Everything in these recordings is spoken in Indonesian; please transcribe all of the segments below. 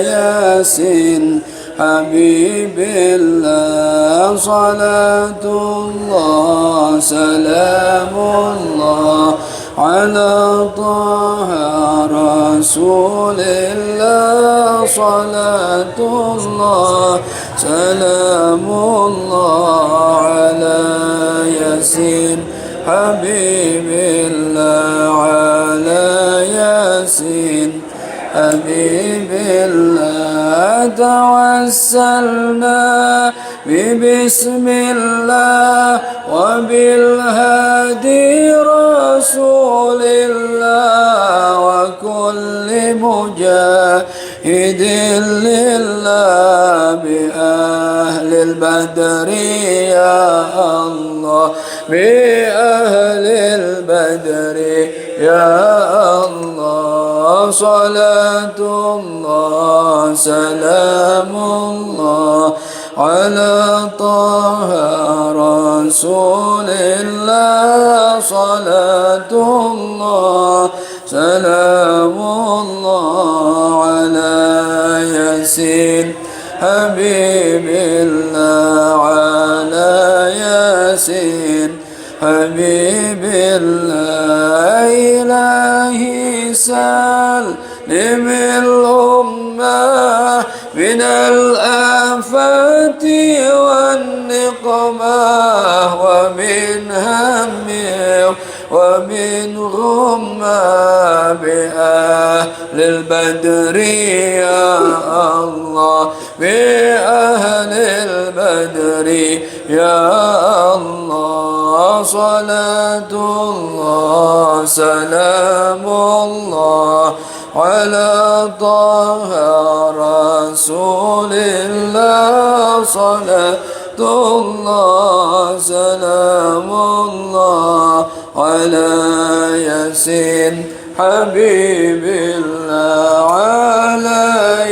ياسين حبيب الله صلاة الله سلام الله على طه رسول الله صلاة الله سلام الله على ياسين حبيب الله على ياسين حبيب الله توسلنا ببسم الله وبالهادي رسول الله وكل مجاهد لله بأهل البدر يا الله بأهل البدر يا الله صلاة الله سلام الله على طه رسول الله صلاة الله سلام الله على ياسين حبيب الله على ياسين حبيب الله إلهي سلم الأمة من الآفات والنقمة ومن هم ومن غمة بأهل البدر يا الله بأهل البدر يا الله صلاة الله سلام الله على طه رسول الله صلاة الله سلام الله على ياسين حبيب الله على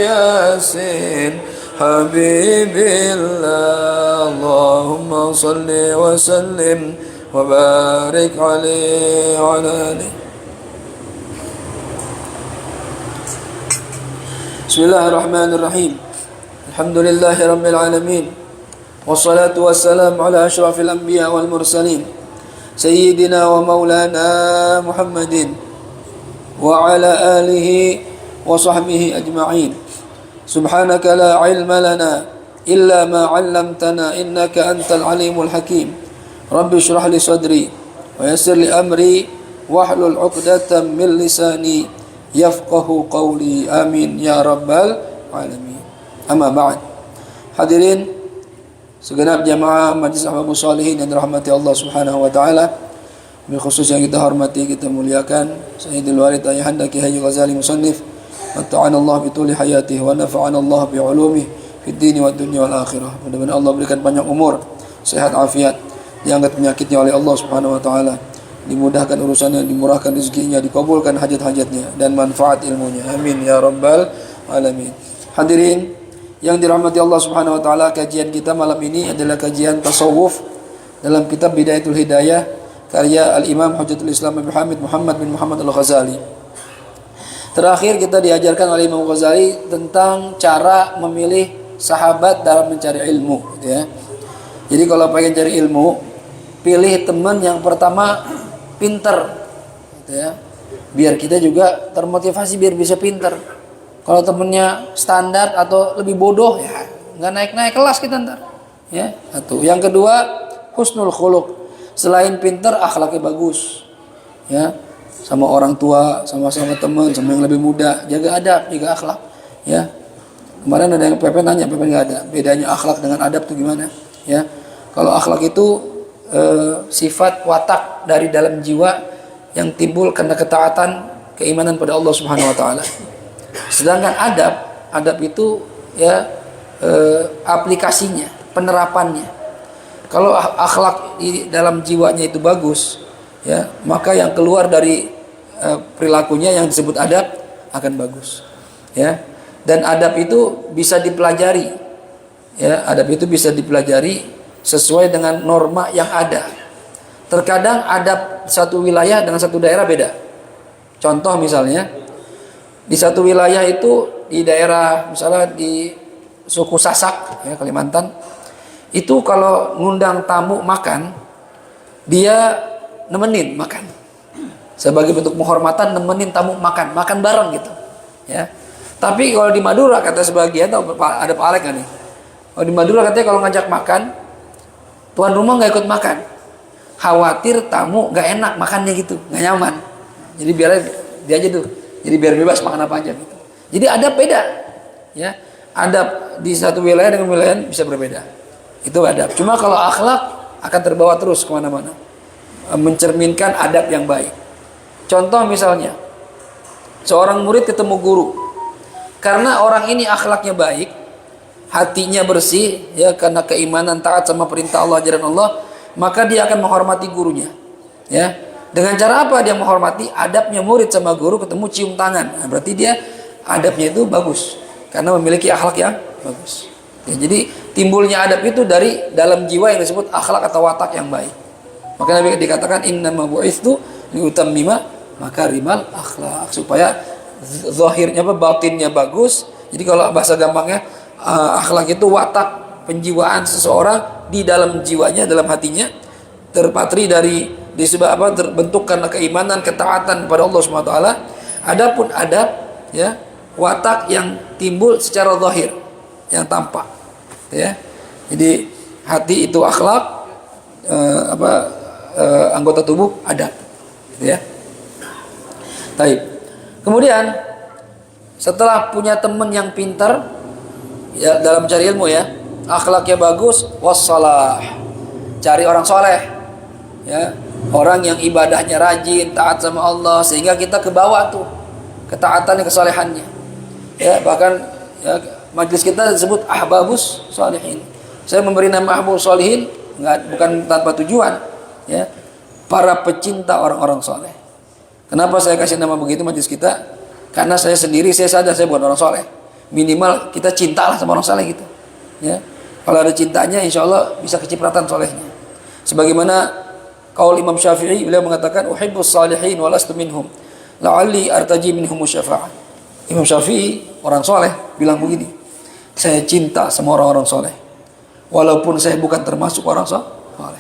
ياسين حبيب الله اللهم صل وسلم وبارك عليه وعلى آله. Bismillahirrahmanirrahim. Alhamdulillahi rabbil alamin. Wassalatu wassalamu ala asyrafil anbiya wal mursalin sayyidina wa maulana Muhammadin wa ala alihi wa sahbihi ajma'in. Subhanaka la ilma lana illa ma 'allamtana innaka antal alimul hakim. Rabbi shrah li sadri wa yassir li amri wahlul 'uqdatam min lisani yafqahu qawli. Amin ya rabbal alamin. Amma ba'd. Hadirin segenap jamaah Majlis Ahbabus Shalihin yang dirahmati Allah Subhanahu wa taala, bil khusus yang kita hormati, kita muliakan Sayyidul Warid Ayahanda Ki Haji Ghazali Musannif, matta'anallahu bi tuli hayatihi wa nafa'anallahu bi ulumihi fid dini wad dunya wal akhirah. Mudah-mudahan Allah berikan panjang umur, sehat afiat, diangkat penyakitnya oleh Allah Subhanahu wa taala, dimudahkan urusannya, dimurahkan rezekinya, dikabulkan hajat-hajatnya dan manfaat ilmunya. Amin ya rabbal alamin. Hadirin yang dirahmati Allah Subhanahu wa taala, kajian kita malam ini adalah kajian tasawuf dalam kitab Bidayatul Hidayah karya Al-Imam Hujjatul Islam Abu Hamid Muhammad bin Muhammad Al-Ghazali. Terakhir kita diajarkan oleh Imam Ghazali tentang cara memilih sahabat dalam mencari ilmu, gitu ya. Jadi kalau pengen cari ilmu, pilih teman yang pertama pinter, gitu ya. Biar kita juga termotivasi biar bisa pinter. Kalau temennya standar atau lebih bodoh, ya nggak naik-naik kelas kita ntar. Ya, satu. Yang kedua, husnul khuluq. Selain pinter, akhlaknya bagus. Ya, sama orang tua, sama-sama teman, sama yang lebih muda, jaga adab, jaga akhlak. Ya, kemarin ada yang Pepe nanya, Pepe nggak ada. Bedanya akhlak dengan adab itu gimana? Ya, kalau akhlak itu sifat watak dari dalam jiwa yang timbul karena ketaatan, keimanan pada Allah Subhanahu Wa Taala. Sedangkan adab itu ya aplikasinya, penerapannya. Kalau akhlak di dalam jiwanya itu bagus, ya maka yang keluar dari perilakunya yang disebut adab akan bagus. Ya, dan adab itu bisa dipelajari. Ya, adab itu bisa dipelajari sesuai dengan norma yang ada. Terkadang adab satu wilayah dengan satu daerah beda. Contoh misalnya, di satu wilayah itu di daerah misalnya di suku Sasak ya Kalimantan, itu kalau ngundang tamu makan, dia nemenin makan sebagai bentuk penghormatan, nemenin tamu makan bareng gitu ya. Tapi kalau di Madura kata sebagian, ada Pak Alek kan nih, kalau di Madura katanya kalau ngajak makan, tuan rumah nggak ikut makan, khawatir tamu nggak enak makannya gitu, nggak nyaman, jadi biar dia aja tuh, jadi biar bebas makan apa aja gitu. Jadi adab beda ya, adab di satu wilayah dengan wilayah bisa berbeda, itu adab. Cuma kalau akhlak akan terbawa terus kemana-mana, mencerminkan adab yang baik. Contoh misalnya, seorang murid ketemu guru, karena orang ini akhlaknya baik, hatinya bersih ya, karena keimanan, taat sama perintah Allah, ajaran Allah, maka dia akan menghormati gurunya ya. Dengan cara apa dia menghormati? Adabnya murid sama guru ketemu cium tangan, nah, berarti dia adabnya itu bagus karena memiliki akhlak yang bagus ya. Jadi timbulnya adab itu dari dalam jiwa yang disebut akhlak atau watak yang baik. Maka Nabi dikatakan innama bu'itsu liutammima makarimal akhlak, supaya zahirnya batinnya bagus. Jadi kalau bahasa gampangnya, akhlak itu watak penjiwaan seseorang di dalam jiwanya, dalam hatinya, terpatri dari disebab apa, terbentuk karena keimanan, ketaatan kepada Allah Subhanahu wa taala. Adapun adab ya, watak yang timbul secara zahir, yang tampak ya. Jadi hati itu akhlak, anggota tubuh adab gitu ya. Baik. Kemudian setelah punya teman yang pintar ya dalam cari ilmu ya, akhlaknya bagus, wassalah, cari orang soleh ya, orang yang ibadahnya rajin, taat sama Allah, sehingga kita ke bawah tuh ketaatannya, kesolehannya ya. Bahkan ya, majlis kita disebut ahbabus sholihin. Saya memberi nama ahbabus sholihin bukan tanpa tujuan ya, para pecinta orang-orang soleh. Kenapa saya kasih nama begitu majlis kita? Karena saya sendiri, saya sadar saya bukan orang soleh. Minimal kita cintalah sama orang soleh gitu ya. Kalau ada cintanya, insya Allah bisa kecipratan solehnya. Sebagaimana qaul Imam Syafi'i, beliau mengatakan uhibbus salihin wa lastu minhum la'alli artaji minhum syafa'ah. Imam Syafi'i orang soleh bilang begini, saya cinta sama orang-orang soleh walaupun saya bukan termasuk orang soleh.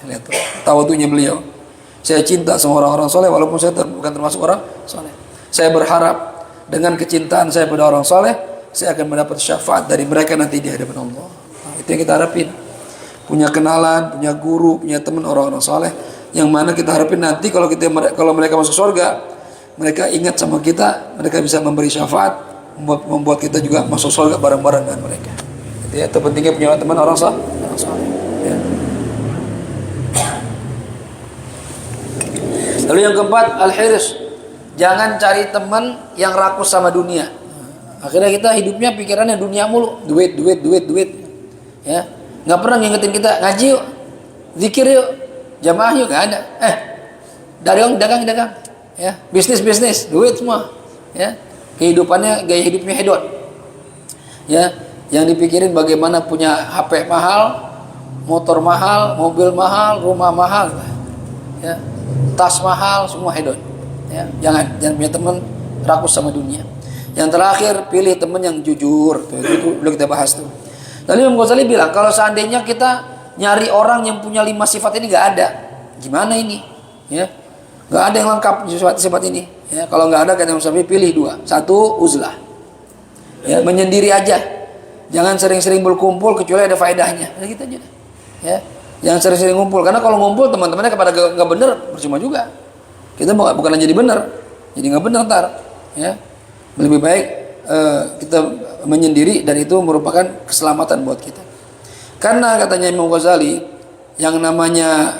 Lihat tuh tawadhunya beliau. Saya cinta sama orang-orang soleh walaupun saya bukan termasuk orang soleh. Saya berharap dengan kecintaan saya pada orang soleh, saya akan mendapat syafaat dari mereka nanti di hadapan Allah. Nah, itu yang kita harapin. Punya kenalan, punya guru, punya teman orang-orang soleh, yang mana kita harapin nanti kalau mereka masuk surga, mereka ingat sama kita, mereka bisa memberi syafaat, membuat kita juga masuk surga bareng-bareng dengan mereka. Itu ya, itu pentingnya punya teman orang soleh. Ya. Lalu yang keempat, al-hirs, jangan cari teman yang rakus sama dunia. Akhirnya kita hidupnya pikirannya dunia mulu, duit ya. Nggak pernah ngingetin kita ngaji yuk, zikir yuk, jamaah yuk, nggak ada. Dagang ya, bisnis duit semua ya. Kehidupannya, gaya hidupnya hedon ya. Yang dipikirin bagaimana punya HP mahal, motor mahal, mobil mahal, rumah mahal ya, tas mahal, semua hedon ya. Jangan punya teman rakus sama dunia. Yang terakhir, pilih teman yang jujur. Itu belum kita bahas tuh. Lalu Imam Ghazali bilang, kalau seandainya kita nyari orang yang punya 5 sifat ini nggak ada, gimana ini? Ya, nggak ada yang lengkap sifat ini. Ya, kalau nggak ada, kata Imam Syafi'i, pilih 2. 1, uzlah. Ya, menyendiri aja. Jangan sering-sering berkumpul kecuali ada faedahnya. Gitu aja. Ya, jangan sering-sering ngumpul, karena kalau ngumpul teman-temannya kepada nggak bener, percuma juga. Kita bukan jadi bener, jadi nggak bener ntar. Ya, lebih baik kita menyendiri, dan itu merupakan keselamatan buat kita. Karena katanya Imam Ghazali, yang namanya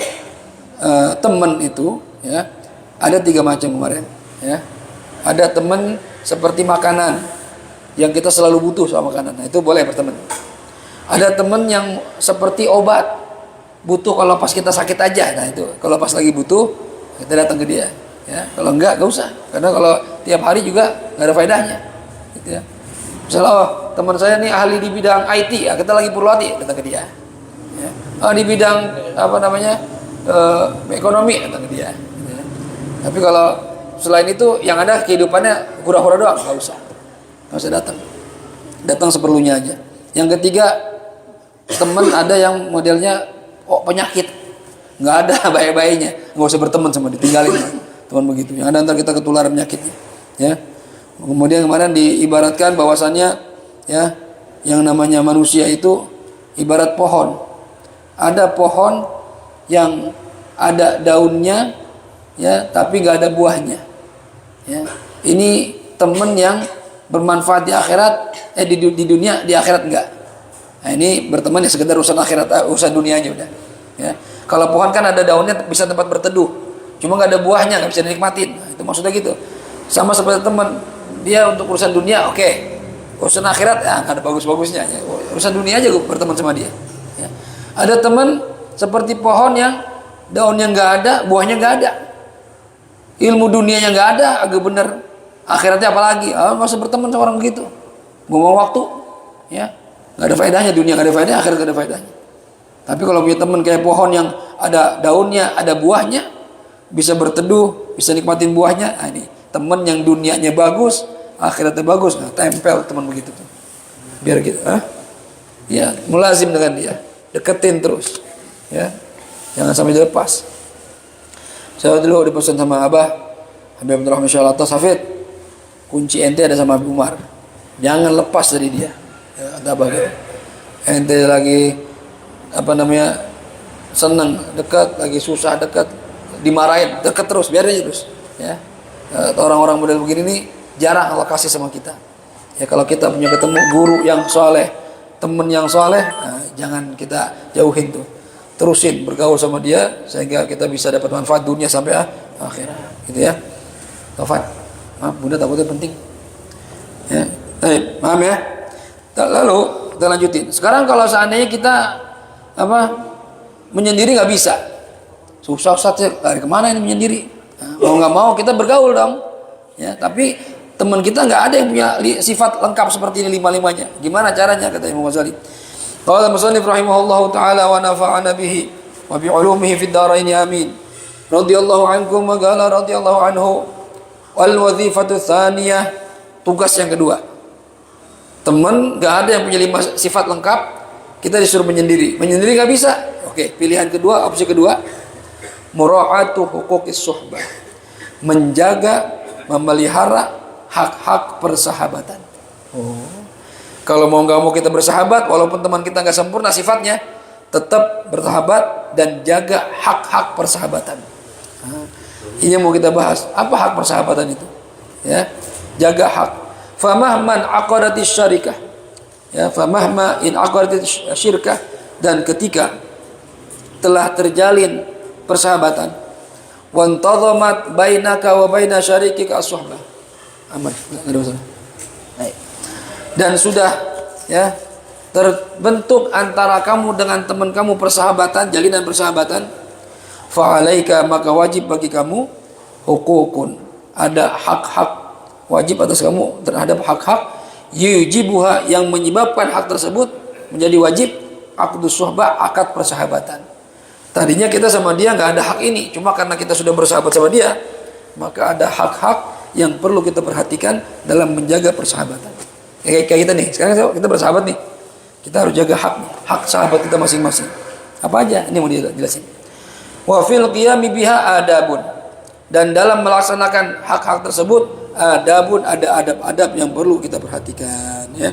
teman itu ya, ada 3 macam kemarin ya. Ada teman seperti makanan yang kita selalu butuh sama makanan, nah, itu boleh berteman. Ada teman yang seperti obat, butuh kalau pas kita sakit aja, nah itu kalau pas lagi butuh kita datang ke dia ya. Kalau enggak, gak usah, karena kalau tiap hari juga nggak ada faedahnya gitu ya. Misalnya, teman saya nih ahli di bidang IT ya, kita lagi perlu hati, datang ke dia ya. Di bidang ekonomi, datang ke dia gitu ya. Tapi kalau selain itu yang ada kehidupannya hura-hura doang, nggak usah datang datang seperlunya aja. Yang ketiga, teman ada yang modelnya penyakit, nggak ada baik-baiknya, nggak usah berteman sama dia, tinggalin teman begitu. Yang ada ntar kita ketularan penyakitnya, ya. Kemudian kemarin diibaratkan bahwasannya, ya, yang namanya manusia itu ibarat pohon. Ada pohon yang ada daunnya, ya, tapi nggak ada buahnya. Ya. Ini teman yang bermanfaat di akhirat, di dunia, di akhirat enggak. Nah, ini berteman ya sekedar urusan akhirat, urusan dunianya udah. Ya. Kalau pohon kan ada daunnya, bisa tempat berteduh, cuma nggak ada buahnya, nggak bisa dinikmatin. Nah, itu maksudnya gitu. Sama seperti teman, dia untuk urusan dunia oke. Urusan akhirat ya nggak ada bagus-bagusnya. Ya. Urusan dunia aja gue berteman sama dia. Ya. Ada teman seperti pohon yang daunnya nggak ada, buahnya nggak ada. Ilmu dunianya nggak ada, agak bener. Akhiratnya apalagi? Nggak usah berteman sama orang begitu. Buang waktu, ya. Nggak ada faedahnya, dunia nggak ada faedahnya, akhirat nggak ada faedahnya. Tapi kalau punya teman kayak pohon yang ada daunnya, ada buahnya, bisa berteduh, bisa nikmatin buahnya. Nah, ini teman yang dunianya bagus, akhiratnya bagus. Nah, tempel teman begitu tuh. Biar gitu, ya, mulazim dengan dia, deketin terus, ya. Jangan sampai dilepas. Saya dulu dipesan sama Abah Habib Abdurrahman Syalatas, Hafid, kunci ente ada sama Habib Umar, jangan lepas dari dia. Ya, kata Abah gitu. Ente lagi senang dekat, lagi susah dekat, dimarahin dekat terus, biarin aja terus, ya. Orang-orang model begini nih jarang Allah kasih sama kita. Ya, kalau kita punya ketemu guru yang soleh, temen yang soleh, nah, jangan kita jauhin tuh, terusin bergaul sama dia sehingga kita bisa dapat manfaat dunia sampai akhirat, gitu ya. Taufan, maaf bunda takutnya penting, ya. Maaf ya. Lalu kita lanjutin. Sekarang kalau seandainya kita menyendiri nggak bisa, susah Ustaz, lari kemana ini menyendiri? Nah, mau nggak mau kita bergaul dong, ya. Tapi teman kita nggak ada yang punya sifat lengkap seperti ini lima-limanya. Gimana caranya? Kata Imam Ghazali. Qala musannif rahimahullahu taala wa nafa'ana bihi wa bi ulumihi fid dharain amin. Radhiyallahu ankum wa qala radhiyallahu anhu. Wal wazifatu tsaniyah, tugas yang kedua. Teman nggak ada yang punya 5 sifat lengkap, kita disuruh menyendiri. Menyendiri nggak bisa. Oke, pilihan kedua, opsi kedua, mura'atu huquqis suhbah. Menjaga, memelihara hak-hak persahabatan. Kalau mau nggak mau kita bersahabat, walaupun teman kita nggak sempurna sifatnya, tetap bersahabat dan jaga hak-hak persahabatan. Ini yang mau kita bahas. Apa hak persahabatan itu? Ya, jaga hak. Famahman aqadatis syarikah. Ya, famahma in aqadatis syirkah, dan ketika telah terjalin persahabatan, wantadhamat bainaka wa baina syarikika as-suhbah. Aman, enggak ada masalah. Baik. Dan sudah, ya, terbentuk antara kamu dengan teman kamu persahabatan, jalinan persahabatan, fa'alaika, maka wajib bagi kamu hukukun, ada hak-hak wajib atas kamu terhadap hak-hak, yujibuha, yang menyebabkan hak tersebut menjadi wajib, aqdus suhbah, akad persahabatan. Tadinya kita sama dia nggak ada hak ini, cuma karena kita sudah bersahabat sama dia, maka ada hak-hak yang perlu kita perhatikan dalam menjaga persahabatan. Kayak kita nih, sekarang kita bersahabat nih, kita harus jaga hak sahabat kita masing-masing. Apa aja? Ini mau dijelasin. Wa fil qiyami biha adabun, dan dalam melaksanakan hak-hak tersebut adabun, ada adab-adab yang perlu kita perhatikan, ya.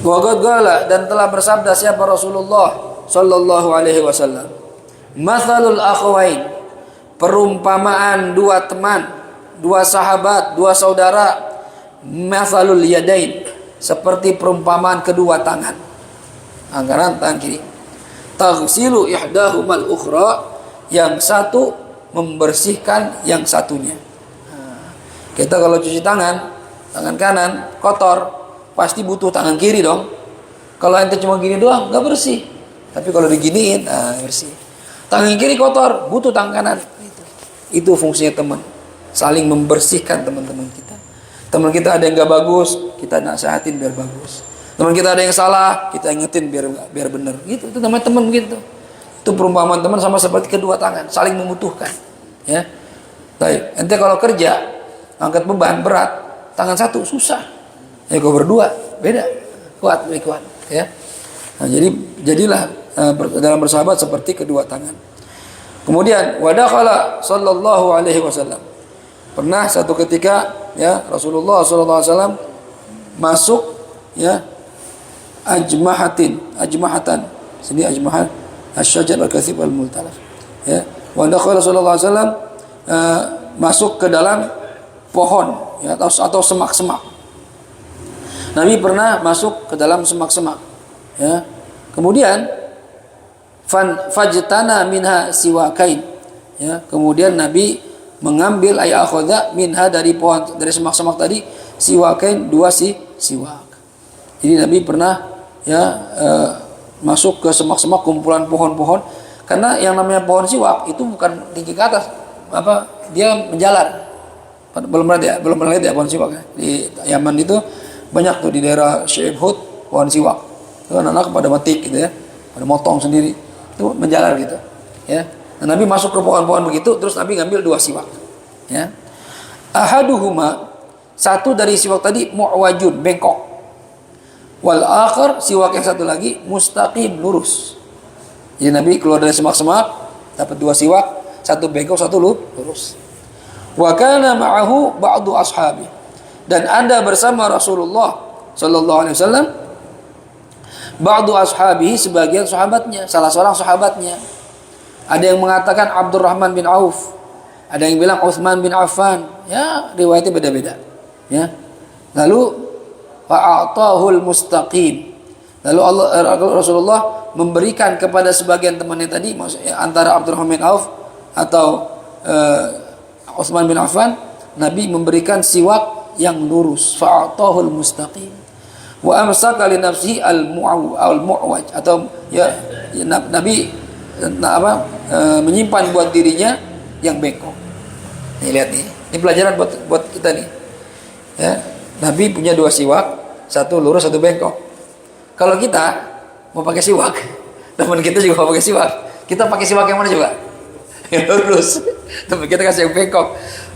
Wa qad qala, dan telah bersabda siapa Rasulullah sallallahu alaihi wasallam, mathalul akhwain, perumpamaan dua teman, dua sahabat, dua saudara, mathalul yadain, seperti perumpamaan kedua tangan, anggaran tangan kiri, taghsilu ihdahumal ukhra, yang satu membersihkan yang satunya. Kita kalau cuci tangan kanan kotor, pasti butuh tangan kiri dong. Kalau ente cuma gini doang nggak bersih, tapi kalau diginiin bersih. Tangan kiri kotor, butuh tangan kanan. Itu fungsinya teman, saling membersihkan teman-teman kita. Teman kita ada yang nggak bagus, kita nasihatin biar bagus. Teman kita ada yang salah, kita ingetin biar benar. Gitu, itu namanya teman begitu. Itu perumpamaan teman sama seperti kedua tangan, saling membutuhkan. Ya, baik. Ente kalau kerja angkat beban berat, tangan satu susah. Kalau berdua beda, kuat, lebih kuat, ya. Nah, jadilah dalam bersahabat seperti kedua tangan. Kemudian wadakhala sallallahu alaihi wasallam. Pernah satu ketika, ya, Rasulullah sallallahu alaihi wasallam masuk, ya, ajmahatan. Sini ajmahat asy-syajar al-katsib al-multalaf. Ya, wadakhala sallallahu alaihi wasallam masuk ke dalam pohon, ya, atau semak-semak. Nabi pernah masuk ke dalam semak-semak, ya. Kemudian fajtana minha siwakain, ya. Kemudian Nabi mengambil akhadha minha dari pohon, dari semak-semak tadi, siwakain, dua siwak. Jadi Nabi pernah, ya, masuk ke semak-semak, kumpulan pohon-pohon, karena yang namanya pohon siwak itu bukan tinggi ke atas, dia menjalar. Belum pernah lihat ya pohon siwak, ya. Di Yaman itu banyak tuh, di daerah Syaib Hud, pohon siwak. Itu anak-anak pada metik gitu, ya, pada motong sendiri, itu menjalar gitu, ya. Nah, Nabi masuk ke pohon-pohon begitu, terus Nabi ngambil dua siwak, ya. Ahaduhuma, satu dari siwak tadi mu'wajun, bengkok. Wal akhar, siwak yang satu lagi mustaqim, lurus. Jadi Nabi keluar dari semak-semak, dapat dua siwak, satu bengkok, satu lurus. Wa kana ma'ahu ba'du ashabi, dan ada bersama Rasulullah sallallahu alaihi wasallam ba'du ashabihi, sebagian sahabatnya, salah seorang sahabatnya. Ada yang mengatakan Abdurrahman bin Auf, ada yang bilang Utsman bin Affan, ya, riwayatnya beda-beda, ya. Lalu fa'atahul mustaqim, lalu Rasulullah memberikan kepada sebagian temannya tadi, maksudnya antara Abdurrahman bin Auf atau Utsman bin Affan, Nabi memberikan siwak yang lurus, fa'atahul mustaqim. Wa amsaka li nafsihi al-mu'waj, atau, ya, Nabi menyimpan buat dirinya yang bengkok. Nih, lihat nih. Ini pelajaran buat kita nih. Ya, Nabi punya dua siwak, satu lurus, satu bengkok. Kalau kita mau pakai siwak, teman kita juga mau pakai siwak, kita pakai siwak yang mana juga? Yang lurus. Teman kita kasih yang bengkok,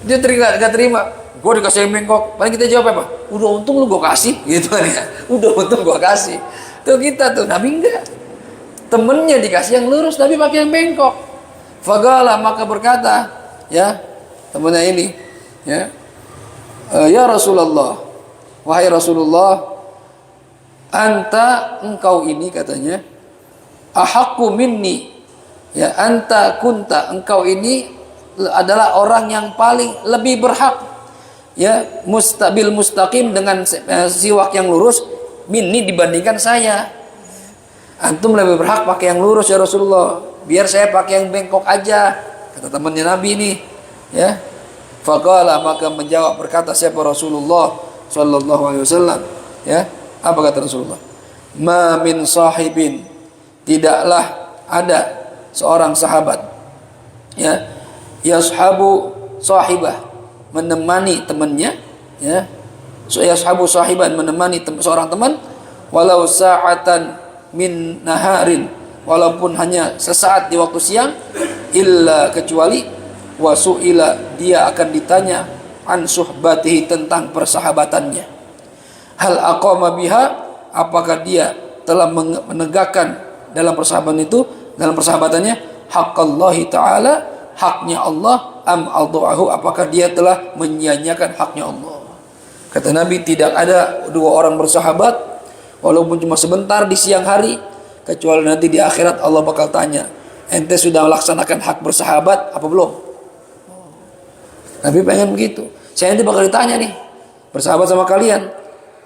dia nggak terima. Gue dikasih yang bengkok, paling kita jawab apa? Udah untung lu gue kasih, gitu kan, ya. Udah untung gue kasih. Tuh kita tuh, Nabi enggak. Temennya dikasih yang lurus, Nabi pakai yang bengkok. Fagala, maka berkata, ya, temennya ini, ya, ya Rasulullah, wahai Rasulullah, anta, engkau ini, katanya, ahaqqu minni, ya, anta kunta, engkau ini adalah orang yang paling lebih berhak, ya, mustabil mustaqim, dengan siwak yang lurus, minni, dibandingkan saya. Antum lebih berhak pakai yang lurus, ya Rasulullah, biar saya pakai yang bengkok aja, kata temannya Nabi ini, ya. Faqala, maka menjawab, berkata siapa? Rasulullah sallallahu alaihi wasallam, ya. Apa kata Rasulullah? Ma min sahibin, tidaklah ada seorang sahabat, ya, yashabu sahibah, menemani temannya, ya. Yashabu sahiban, menemani seorang teman, walau sa'atan min naharin, walaupun hanya sesaat di waktu siang, illa, kecuali wasu'ila, dia akan ditanya an suhbatihi, tentang persahabatannya. Hal aqama biha, apakah dia telah menegakkan dalam persahabatannya haqqallahi ta'ala, haknya Allah, am aldu'ahu, apakah dia telah menyia-nyiakan haknya Allah. Kata Nabi, tidak ada dua orang bersahabat walaupun cuma sebentar di siang hari, kecuali nanti di akhirat Allah bakal tanya, ente sudah melaksanakan hak bersahabat apa belum? Nabi pengen begitu. Saya nanti bakal ditanya nih, bersahabat sama kalian,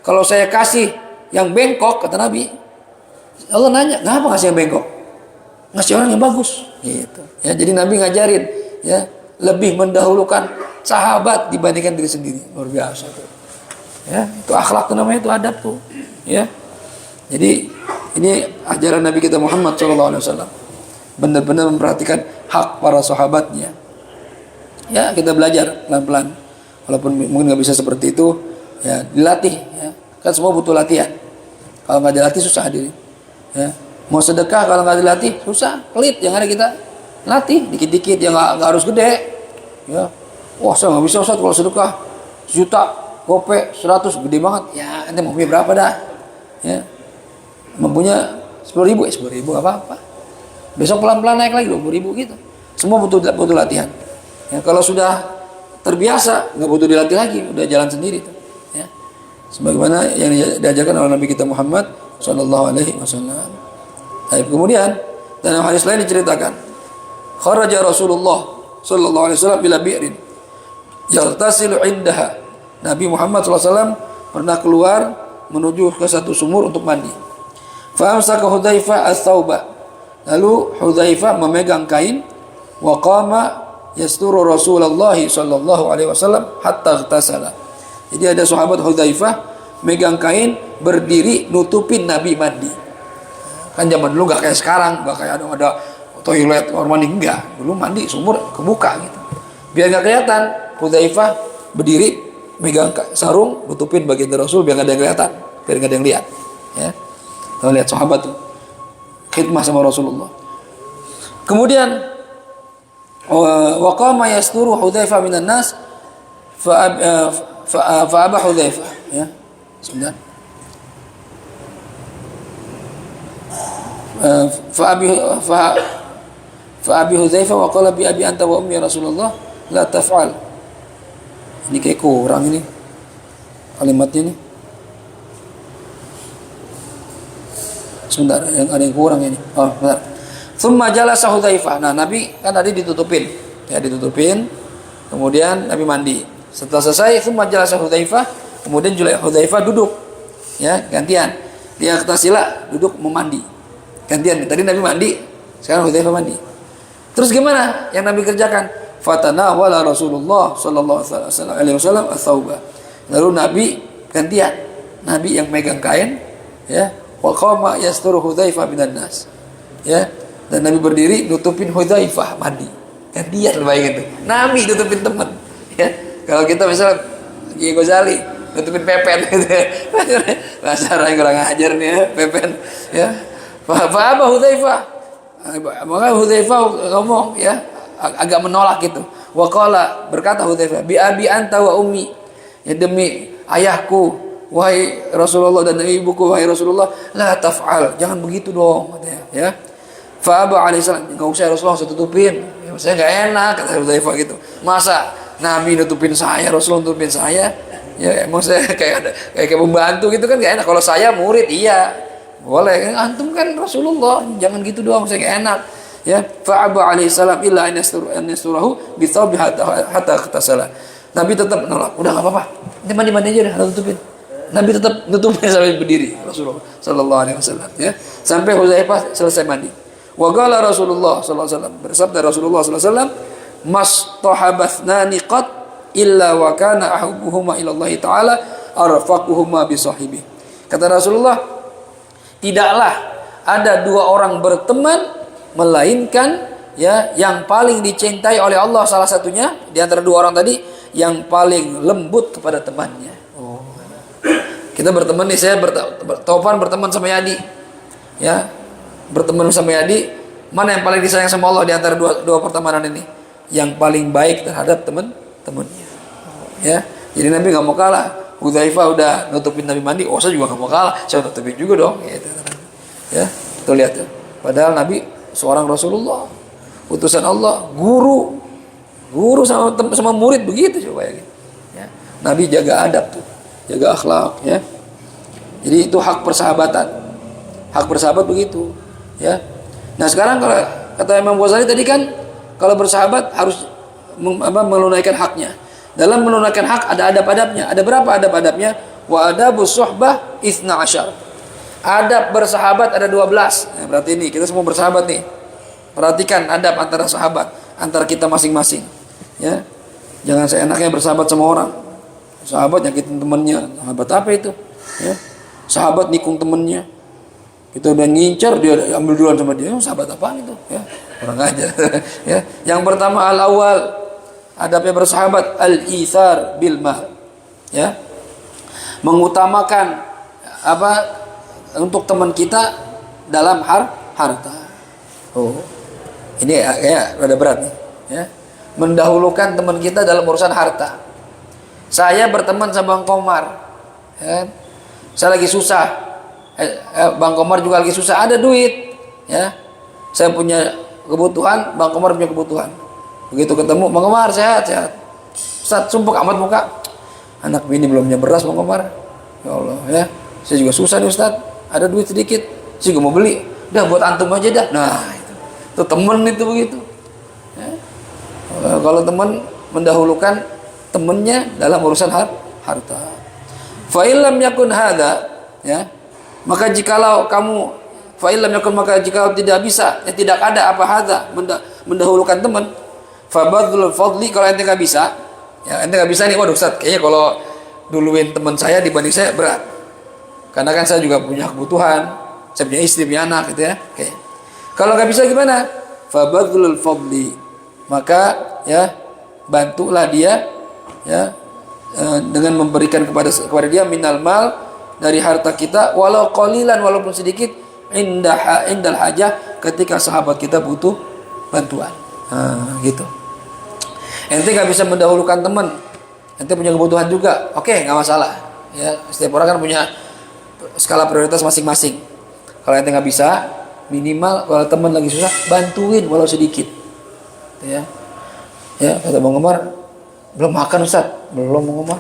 kalau saya kasih yang bengkok, kata Nabi, Allah nanya, ngapa ngasih yang bengkok? Ngasih orang yang bagus, gitu. Ya, jadi Nabi ngajarin, ya, lebih mendahulukan sahabat dibandingkan diri sendiri. Luar biasa tuh. Ya, itu akhlak tuh namanya, itu adab tuh, ya. Jadi ini ajaran Nabi kita Muhammad SAW, benar-benar memperhatikan hak para sahabatnya. Ya, kita belajar pelan-pelan, walaupun mungkin nggak bisa seperti itu, ya, dilatih, ya. Kan semua butuh latihan. Kalau nggak dilatih susah diri, ya. Mau sedekah kalau nggak dilatih susah, pelit. Yang ada kita latih dikit-dikit, yang nggak harus gede, ya. Wah, saya nggak bisa Ustaz kalau sedekah 1 juta, gope 100 gede banget. Ya, ente mau punya berapa dah? Ya. Mempunya 10.000, 10.000 apa-apa. Besok pelan-pelan naik lagi 20.000 gitu. Semua butuh latihan. Ya, kalau sudah terbiasa nggak butuh dilatih lagi, udah jalan sendiri tuh. Ya. Sebagaimana yang diajarkan oleh Nabi kita Muhammad Sallallahu Alaihi Wasallam. Kemudian dalam hadis lain diceritakan, kharaja Rasulullah Sallallahu Alaihi Wasallam bila bi'rin yaghtasilu indaha. Nabi Muhammad SAW pernah keluar menuju ke satu sumur untuk mandi. Fa'amsaka Hudzaifah ats-tsauba. Lalu Hudzaifah memegang kain, wa qama yasturu Rasulullah sallallahu alaihi wasallam hatta ightasala. Jadi ada sahabat Hudzaifah megang kain, berdiri nutupin Nabi mandi. Kan zaman dulu enggak kayak sekarang, enggak kayak ada toilet kamar mandi, enggak. Dulu mandi sumur kebuka gitu. Biar enggak kelihatan, Hudzaifah berdiri megang sarung nutupin bagian Rasul biar enggak ada yang kelihatan, biar enggak ada yang lihat. Ya. Kita lihat sahabat tuh khidmah sama Rasulullah. Kemudian wa qama yasturu Hudzaifah minan nas fa aba Hudzaifah, ya. Sebentar. Fa abi Hudzaifah wa qala bi abi anta wa ummi ya Rasulullah la taf'al. Ini kayak kurang ini kalimatnya nih. Sebentar, ada yang kurang ini. Oh, benar. Tsumma jalasa Hudzaifah. Nah, Nabi kan tadi ditutupin. Ya, ditutupin. Kemudian Nabi mandi. Setelah selesai, tsumma jalasa Hudzaifah, kemudian Hudzaifah duduk. Ya, gantian. Dia ketasila duduk mau mandi. Gantian. Tadi Nabi mandi, sekarang Hudzaifah mandi. Terus gimana yang Nabi kerjakan? Fatanawala Rasulullah sallallahu alaihi wasallam ats-tsauba. Lalu Nabi gantian. Nabi yang megang kain, ya. Wa qama yasturu Hudzaifah minan nas. Ya, dan Nabi berdiri nutupin Hudzaifah mandi. Kan dia bayangin tuh. Nabi nutupin teman. Ya. Kalau kita misal Kiai Ghazali nutupin Pepen gitu. Bahasa orang kurang ajar nih ya, Pepen. Ya. Fa apa Hudzaifah? Maka Hudzaifah ngomong ya, agak menolak gitu. Wa qala, berkata Hudzaifah, bi abi anta wa ummi. Ya, demi ayahku wahai Rasulullah dan ibuku wahai Rasulullah, la taf'al, jangan begitu dong katanya, ya. Fa aba alaihi salam, enggak usah Rasulullah, saya tutupin. Ya, saya enggak enak kata Hudzaifah gitu. Masa Nabi nutupin saya, Rasulullah nutupin saya? Ya emang saya kayak pembantu gitu kan enggak enak. Kalau saya murid iya. Boleh, antum kan Rasulullah, jangan gitu doang, saya enggak enak. Ya, fa aba alaihi salam illa an yasturahu bi thawbi hatta ightasala. Nabi tetap menolak. Udah enggak apa-apa. Nanti mandi aja udah, tutupin. Nabi tetap nutupnya sampai berdiri Rasulullah sallallahu alaihi wasallam, ya, sampai Hudzaifah selesai mandi. Wa qala Rasulullah sallallahu alaihi wasallam, bersabda Rasulullah sallallahu alaihi wasallam, mastahabathnani qat illa wa kana ahabbuhuma ila Allah taala arfaquhuma bi sahibi. Kata Rasulullah, tidaklah ada dua orang berteman melainkan ya yang paling dicintai oleh Allah salah satunya di antara dua orang tadi yang paling lembut kepada temannya. Kita berteman nih, saya Taufan berteman sama Yadi, ya, berteman sama Yadi, mana yang paling disayang sama Allah di antara dua pertemanan ini? Yang paling baik terhadap teman-temannya, ya. Jadi Nabi nggak mau kalah. Hudzaifah udah nutupin Nabi mandi, oh saya juga nggak mau kalah, saya nutupin juga dong, gitu. Ya, tuh lihat ya. Padahal Nabi seorang Rasulullah, utusan Allah, guru sama murid begitu coba ya. Ya. Nabi jaga adab tuh, jaga akhlak, ya. Jadi itu hak persahabatan. Hak bersahabat begitu, ya. Nah, sekarang kalau kata Imam Ghazali tadi kan kalau bersahabat harus menunaikan haknya. Dalam menunaikan hak ada adab-adabnya. Ada berapa adab-adabnya? Wa adabus suhbah 12. Adab bersahabat ada 12. Nah, berarti ini kita semua bersahabat nih. Perhatikan adab antara sahabat, antara kita masing-masing, ya. Jangan seenaknya bersahabat sama orang. Sahabat nyakitin temannya, sahabat apa itu? Ya. Sahabat nikung temannya, kita udah ngincar dia ambil duluan sama dia, sahabat apaan itu? Ya, orang aja. Ya. Yang pertama al-awwal, adabnya bersahabat al-ithar bil mal, ya, mengutamakan apa untuk teman kita dalam harta. Oh, ini kayak rada berat nih, ya. Mendahulukan teman kita dalam urusan harta. Saya berteman sama Bang Komar, ya. Saya lagi susah, Bang Komar juga lagi susah, ada duit, ya. Saya punya kebutuhan, Bang Komar punya kebutuhan. Begitu ketemu, Bang Komar sehat. Ustaz, sumpuk amat muka. Anak bini belum punya beras, Bang Komar. Ya Allah, ya. Saya juga susah nih Ustaz, ada duit sedikit, saya juga mau beli. Udah buat antum aja dah. Nah, itu temen itu begitu. Ya. Kalau teman mendahulukan temennya dalam urusan harta. Fa illam yakun hadza, ya. Maka jikalau kamu fa illam yakun, maka jikalau tidak bisa, ya tidak ada apa hadza, mendahulukan teman, fa badlul fadli, kalau ente enggak bisa, ya ente enggak bisa nih, waduh Ustaz, kayaknya kalau duluin teman saya dibanding saya berat. Karena kan saya juga punya kebutuhan, saya punya istri, punya anak gitu ya. Oke. Kalau enggak bisa gimana? Fa badlul fadli, maka ya bantulah dia, ya, dengan memberikan kepada dia minal mal, dari harta kita, walau qalilan, walaupun sedikit, indal hajah, ketika sahabat kita butuh bantuan. Gitu. Ente nggak bisa mendahulukan teman, ente punya kebutuhan juga, oke, nggak masalah. Ya, setiap orang kan punya skala prioritas masing-masing. Kalau ente nggak bisa, minimal kalau teman lagi susah, bantuin walau sedikit. Ya, kata Bang Omar, belum makan Ustaz, belum Bang Omar.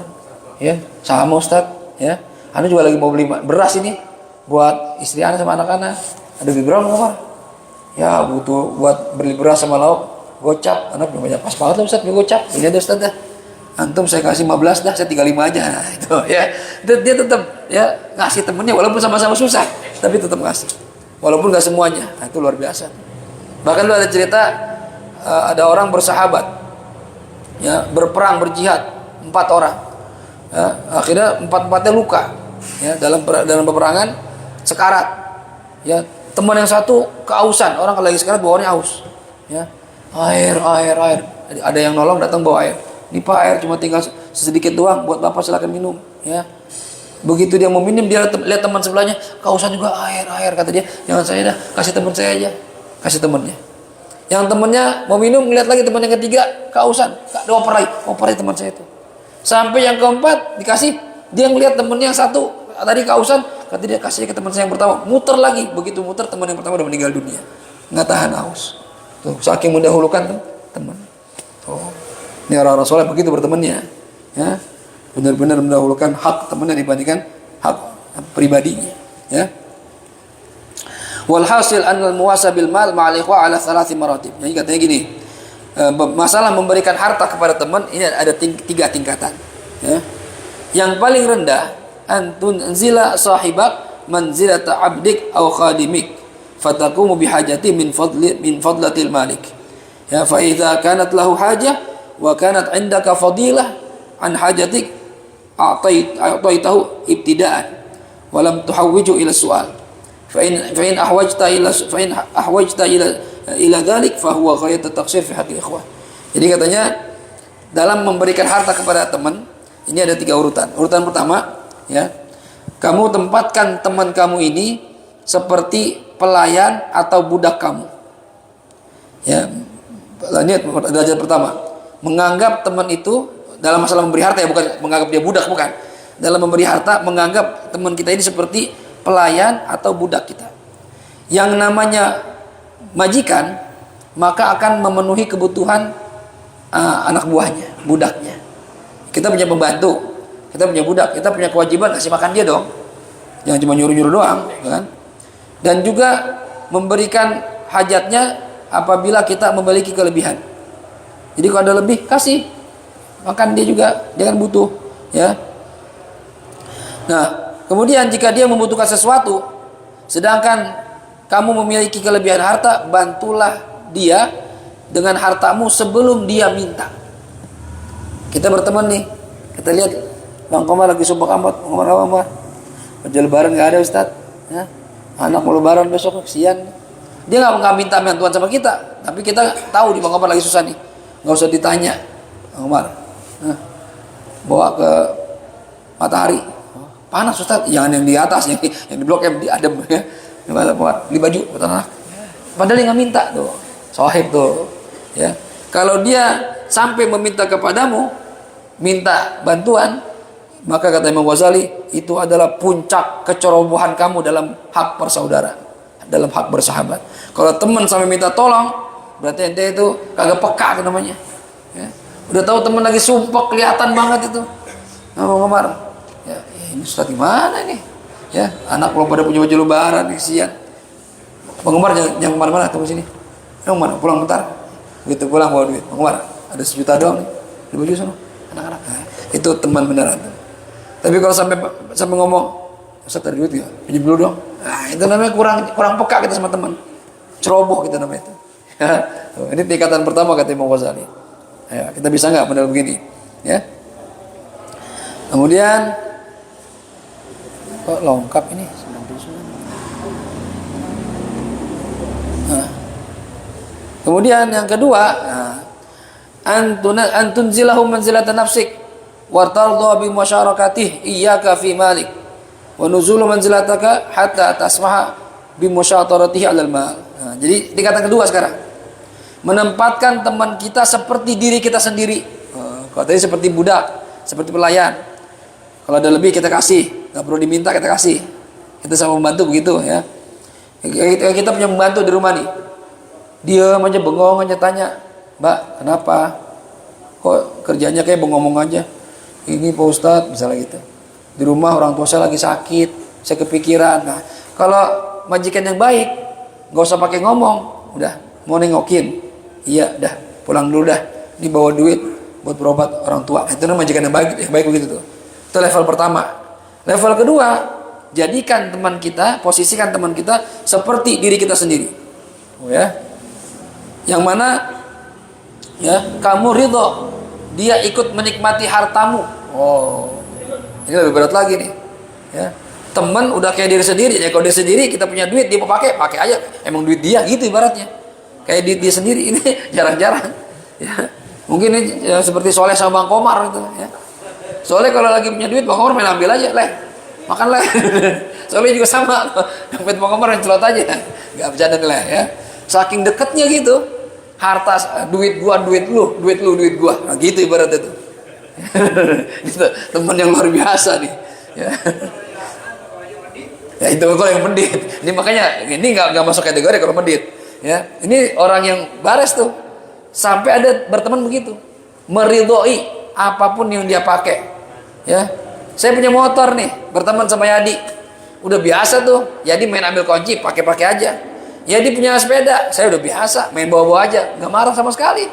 Ya, sama Ustaz. Ya, Anda juga lagi mau beli beras ini buat istri Anda sama anak-anak. Ada berapa Bang Omar? Ya, butuh buat beli beras sama lauk, gocap. Anak belum banyak, pas banget lah Ustaz, beli gocap. Ini ada Ustaz dah. Antum saya kasih 15 dah, saya 35 aja. Nah, itu ya. Dia tetap ya ngasih temennya walaupun sama-sama susah, tapi tetap ngasih. Walaupun nggak semuanya. Nah, itu luar biasa. Bahkan lu ada cerita, ada orang bersahabat, ya, berperang, berjihad, 4 orang, ya, akhirnya 4-4-nya luka, ya, dalam peperangan, sekarat, ya. Teman yang satu kehausan, orang kalau lagi sekarat bawaannya haus, ya, air, ada yang nolong datang bawa air, ini Pak air cuma tinggal sedikit doang, buat Bapak silakan minum, ya. Begitu dia mau minum, dia lihat teman sebelahnya kehausan juga, air, kata dia, jangan saya dah, kasih teman saya aja, kasih temannya. Yang temannya mau minum, ngeliat lagi teman yang ketiga kehausan, oper lagi teman saya itu. Sampai yang keempat dikasih, dia ngeliat temennya yang satu tadi kehausan, kata dia kasih ke teman saya yang pertama, muter lagi, begitu muter teman yang pertama udah meninggal dunia, nggak tahan haus. Tuh, saking mendahulukan teman. Oh, ini orang-orang soleh begitu bertemannya, ya, benar-benar mendahulukan hak temannya dibandingkan hak pribadinya, ya. Walhasil anal muwasa bil mal ma'al ikhwa ala thalathi maratib. Jadi katanya gini, masalah memberikan harta kepada teman ini ada 3 tingkatan, ya. Yang paling rendah, antun anzila sahibak manzilata abdik aw khadimik fataqumu bihajati min fadlatil malik. Ya, fa idza kanat lahu hajah wa kanat indaka fadilah an hajatik a'taitahu ibtida'an wa lam tuhawwiju ila su'al. فإن أحوجت إلى ذلك فهو غاية التقصير في حق الإخوة. Jadi katanya dalam memberikan harta kepada teman ini ada 3 urutan. Urutan pertama, ya, kamu tempatkan teman kamu ini seperti pelayan atau budak kamu. Ya, lanjut derajat pertama, menganggap teman itu dalam masalah memberi harta, ya, bukan menganggap dia budak, bukan. Dalam memberi harta menganggap teman kita ini seperti pelayan atau budak kita. Yang namanya majikan maka akan memenuhi kebutuhan anak buahnya, budaknya. Kita punya pembantu, kita punya budak, kita punya kewajiban kasih makan dia dong. Jangan cuma nyuruh-nyuruh doang, kan? Dan juga memberikan hajatnya apabila kita memiliki kelebihan. Jadi kalau ada lebih kasih makan dia juga, jangan butuh, ya. Nah, kemudian jika dia membutuhkan sesuatu, sedangkan kamu memiliki kelebihan harta, bantulah dia dengan hartamu sebelum dia minta. Kita berteman nih, kita lihat Bang Komar lagi sumpah amat, Bang Komar, baju lebaran nggak ada Ustaz, ya. Anak mau lebaran besok, kesian. Dia nggak minta bantuan sama kita, tapi kita tahu di Bang Komar lagi susah nih, nggak usah ditanya, Bang Komar, bawa ke matahari. Panas Ustaz, jangan yang di atas, yang di blok M, di adem, ya. Beli baju buat anak. Padahal dia nggak minta tuh, sohib tuh, ya. Kalau dia sampai meminta kepadamu, minta bantuan, maka kata Imam Ghazali, itu adalah puncak kecerobohan kamu dalam hak persaudara, dalam hak bersahabat. Kalau teman sampai minta tolong, berarti ente itu kagak peka, itu namanya. Ya. Udah tahu teman lagi sumpah, kelihatan banget itu. Bang Komar, ya, ini Ustaz gimana nih? Ya, anak belum pada punya baju lebaran, kesian. Bang Komar jangan kemana-mana, tunggu sini. Mana pulang bentar. Begitu pulang bawa duit. Bang Komar, ada 1 juta doang nih. Di baju sana, anak-anak. Nah, itu teman beneran. Tapi kalau sampai ngomong, Ustaz ada duit ya, pinjam dulu dong. Nah, itu namanya kurang peka kita sama teman. Ceroboh kita namanya itu. Ya, ini tingkatan pertama kata Imam Ghazali. Ya, kita bisa nggak model begini? Ya. Kemudian kok lengkap ini 99. Nah. Kemudian yang kedua, antunzilahum manzilatan nafsik wartardha bi musyarakatih iyyaka fi malik wa nuzulu manzilataka hatta tasmaha bi musyataratihi 'alal mal. Nah, jadi tingkatan kedua sekarang. Menempatkan teman kita seperti diri kita sendiri. Kalau tadi seperti budak, seperti pelayan. Kalau ada lebih kita kasih, nggak perlu diminta kita kasih. Kita sama membantu begitu ya. Kita punya membantu di rumah nih. Dia aja bengong aja tanya, Mbak kenapa? Kok kerjanya kayak bengong aja? Ini Pak Ustadz misalnya gitu. Di rumah orang tua saya lagi sakit, saya kepikiran. Nah, kalau majikan yang baik, nggak usah pakai ngomong, udah mau nengokin, iya, dah pulang dulu dah. Ini bawa duit buat berobat orang tua. Itu namanya majikan yang baik begitu tuh. Itu level pertama. Level kedua, jadikan teman kita, posisikan teman kita seperti diri kita sendiri. Oh ya. Yang mana ya, kamu ridho dia ikut menikmati hartamu. Oh. Ini lebih berat lagi nih. Ya. Teman udah kayak diri sendiri. Ya kalau dia sendiri kita punya duit, dia mau pakai aja. Emang duit dia gitu ibaratnya. Kayak duit dia sendiri ini jarang-jarang. Ya. Mungkin ini ya, seperti Soleh sama Bang Komar gitu ya. Soalnya kalau lagi punya duit, Bang Komar main ambil aja, leh, makan leh. Soalnya juga sama, dompet Bang Komar yang celot aja, nggak bercanda leh ya. Saking deketnya gitu, harta, duit gua, duit lu, duit gua, nah, gitu ibaratnya tuh. Gitu, teman yang luar biasa nih. Ya, ya itu kalau yang medit. Ini makanya ini nggak masuk kategori kalau medit. Ya, ini orang yang bares tuh, sampai ada berteman begitu, meridhoi apapun yang dia pakai. Ya, saya punya motor nih, berteman sama Yadi, udah biasa tuh. Yadi main ambil kunci, pakai aja. Yadi punya sepeda, saya udah biasa main bawa aja, nggak marah sama sekali.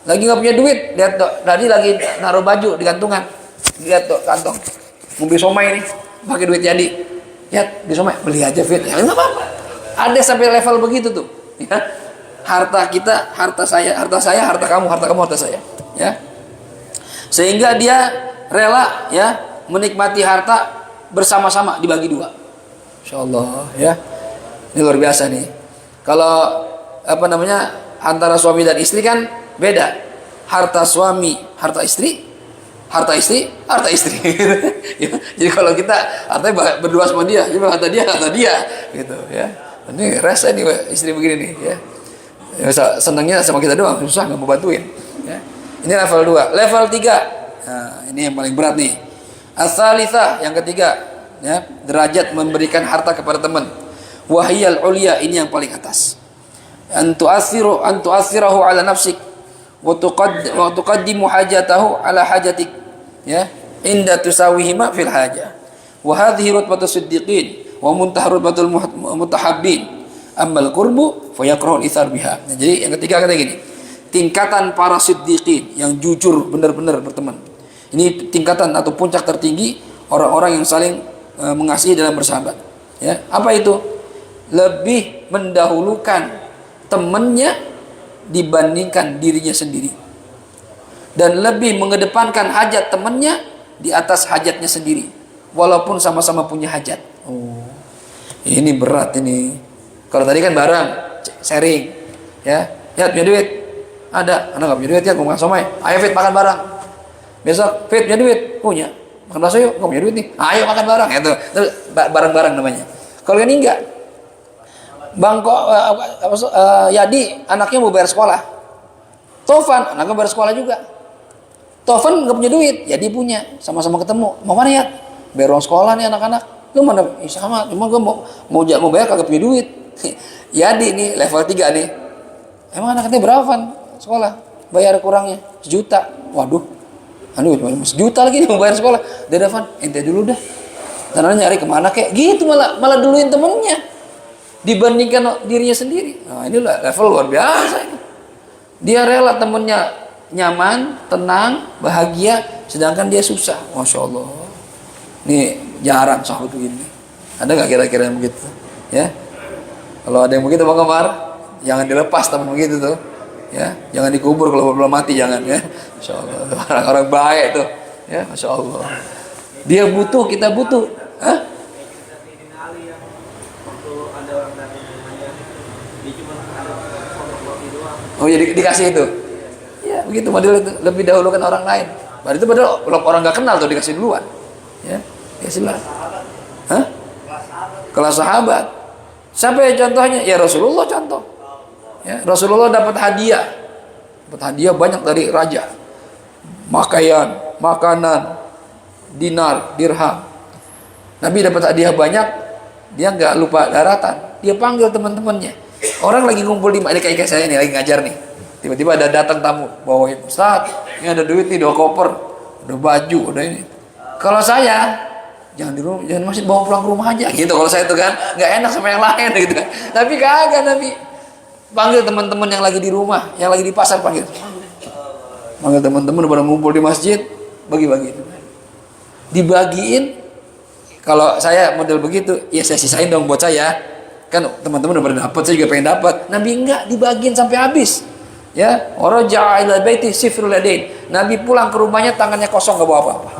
Lagi nggak punya duit, lihat tuh, tadi lagi naruh baju di gantungan, lihat tuh kantong, mau beli somai nih, pakai duit Yadi. Lihat beli somai, beli aja fit, ya nggak apa-apa. Ada sampai level begitu tuh. Ya. Harta kita, harta saya, harta kamu, harta saya. Ya. Sehingga dia rela ya menikmati harta bersama-sama dibagi dua. Insyaallah ya. Ini luar biasa nih. Kalau apa namanya antara suami dan istri kan beda. Harta suami, harta istri, harta istri. Ya. Jadi kalau kita hartanya berdua sama dia, jadi harta dia gitu ya. Ini rasa nih istri begini nih ya. Ya senangnya sama kita doang, susah nggak mau bantuin. Ya. Ini level 2. Level 3. Nah, ini yang paling berat nih. As-salitsah, yang ketiga, ya, derajat memberikan harta kepada teman. Wahiyal ulia, ini yang paling atas. An tu'athirahu ala nafsik wa tuqaddimu hajatahu ala hajatik. Ya, inda tusawihima fil hajah. Wa hadhihi rutbatus siddiqin wa muntah rutbatul mutahabbin. Ammal qurbu fayakrahul ithar biha. Nah, jadi yang ketiga kata gini. Tingkatan para siddiqin yang jujur benar-benar berteman. Ini tingkatan atau puncak tertinggi orang-orang yang saling mengasihi dalam bersahabat. Ya, apa itu? Lebih mendahulukan temannya dibandingkan dirinya sendiri. Dan lebih mengedepankan hajat temannya di atas hajatnya sendiri. Walaupun sama-sama punya hajat. Oh. Ini berat ini. Kalau tadi kan bareng, sharing. Ya, punya duit. Ada, anak gak punya duit ya, gue makan somai. Ayo Fit makan bareng. Besok Fit punya duit, punya. Makan bakso yuk, gue punya duit nih. Ayo makan bareng. Itu bareng-bareng namanya. Kalau ini enggak. Yadi anaknya mau bayar sekolah. Tovan anaknya bayar sekolah juga. Taufan nggak punya duit, ya dia punya, sama-sama ketemu. Mau mana ya? Bayar uang sekolah nih anak-anak. Lu mana? Sama, cuma gue mau bayar kagak punya duit. Ya di nih level 3 nih. Emang anaknya berapa Van sekolah? Bayar kurangnya 1 juta. Waduh. Aduh, 1 juta lagi nih mau bayar sekolah. Udah Van, ente dulu dah. Karena nyari kemana kayak gitu, malah duluin temennya dibandingkan dirinya sendiri. Nah, ini level luar biasa ini. Dia rela temennya nyaman, tenang, bahagia, sedangkan dia susah. Masya Allah. Ini jarang sahabat begini. Ada nggak kira-kira yang begitu? Ya. Kalau ada yang begitu Bang Kamar, jangan dilepas teman begitu tuh. Ya, jangan dikubur kalau belum mati, jangan ya. Masya Allah. Orang-orang baik tuh. Ya, Masya Allah. Dia butuh, kita butuh. Hah? Oh ya dikasih itu. Ya begitu model itu, lebih dahulukan orang lain. Padahal itu padahal orang nggak kenal tuh dikasih duluan. Ya, dikasih duluan. Hah? Kelas sahabat. Siapa ya contohnya? Ya Rasulullah contoh. Ya, Rasulullah dapat hadiah. Dapat hadiah banyak dari raja. Pakaian, makanan, dinar, dirham. Nabi dapat hadiah banyak, dia nggak lupa daratan. Dia panggil teman-temannya. Orang lagi ngumpul di mana kayak saya nih lagi ngajar nih. Tiba-tiba ada datang tamu, bawain Ustaz, ini ada duit nih 2 koper, udah baju, udah ini. Kalau saya jangan di rumah, jangan masih bawa pulang ke rumah aja gitu. Kalau saya itu kan nggak enak sama yang lain gitu kan. Tapi kagak, Nabi panggil teman-teman yang lagi di rumah, yang lagi di pasar panggil. Panggil teman-teman pada ngumpul di masjid, bagi-bagi. Dibagiin. Kalau saya model begitu, ya saya sisain dong buat saya. Kan teman-teman udah pada dapat, saya juga pengen dapat. Nabi enggak, dibagiin sampai habis. Ya, waraja'a ila baiti sifrul ladain. Nabi pulang ke rumahnya tangannya kosong, enggak bawa apa-apa.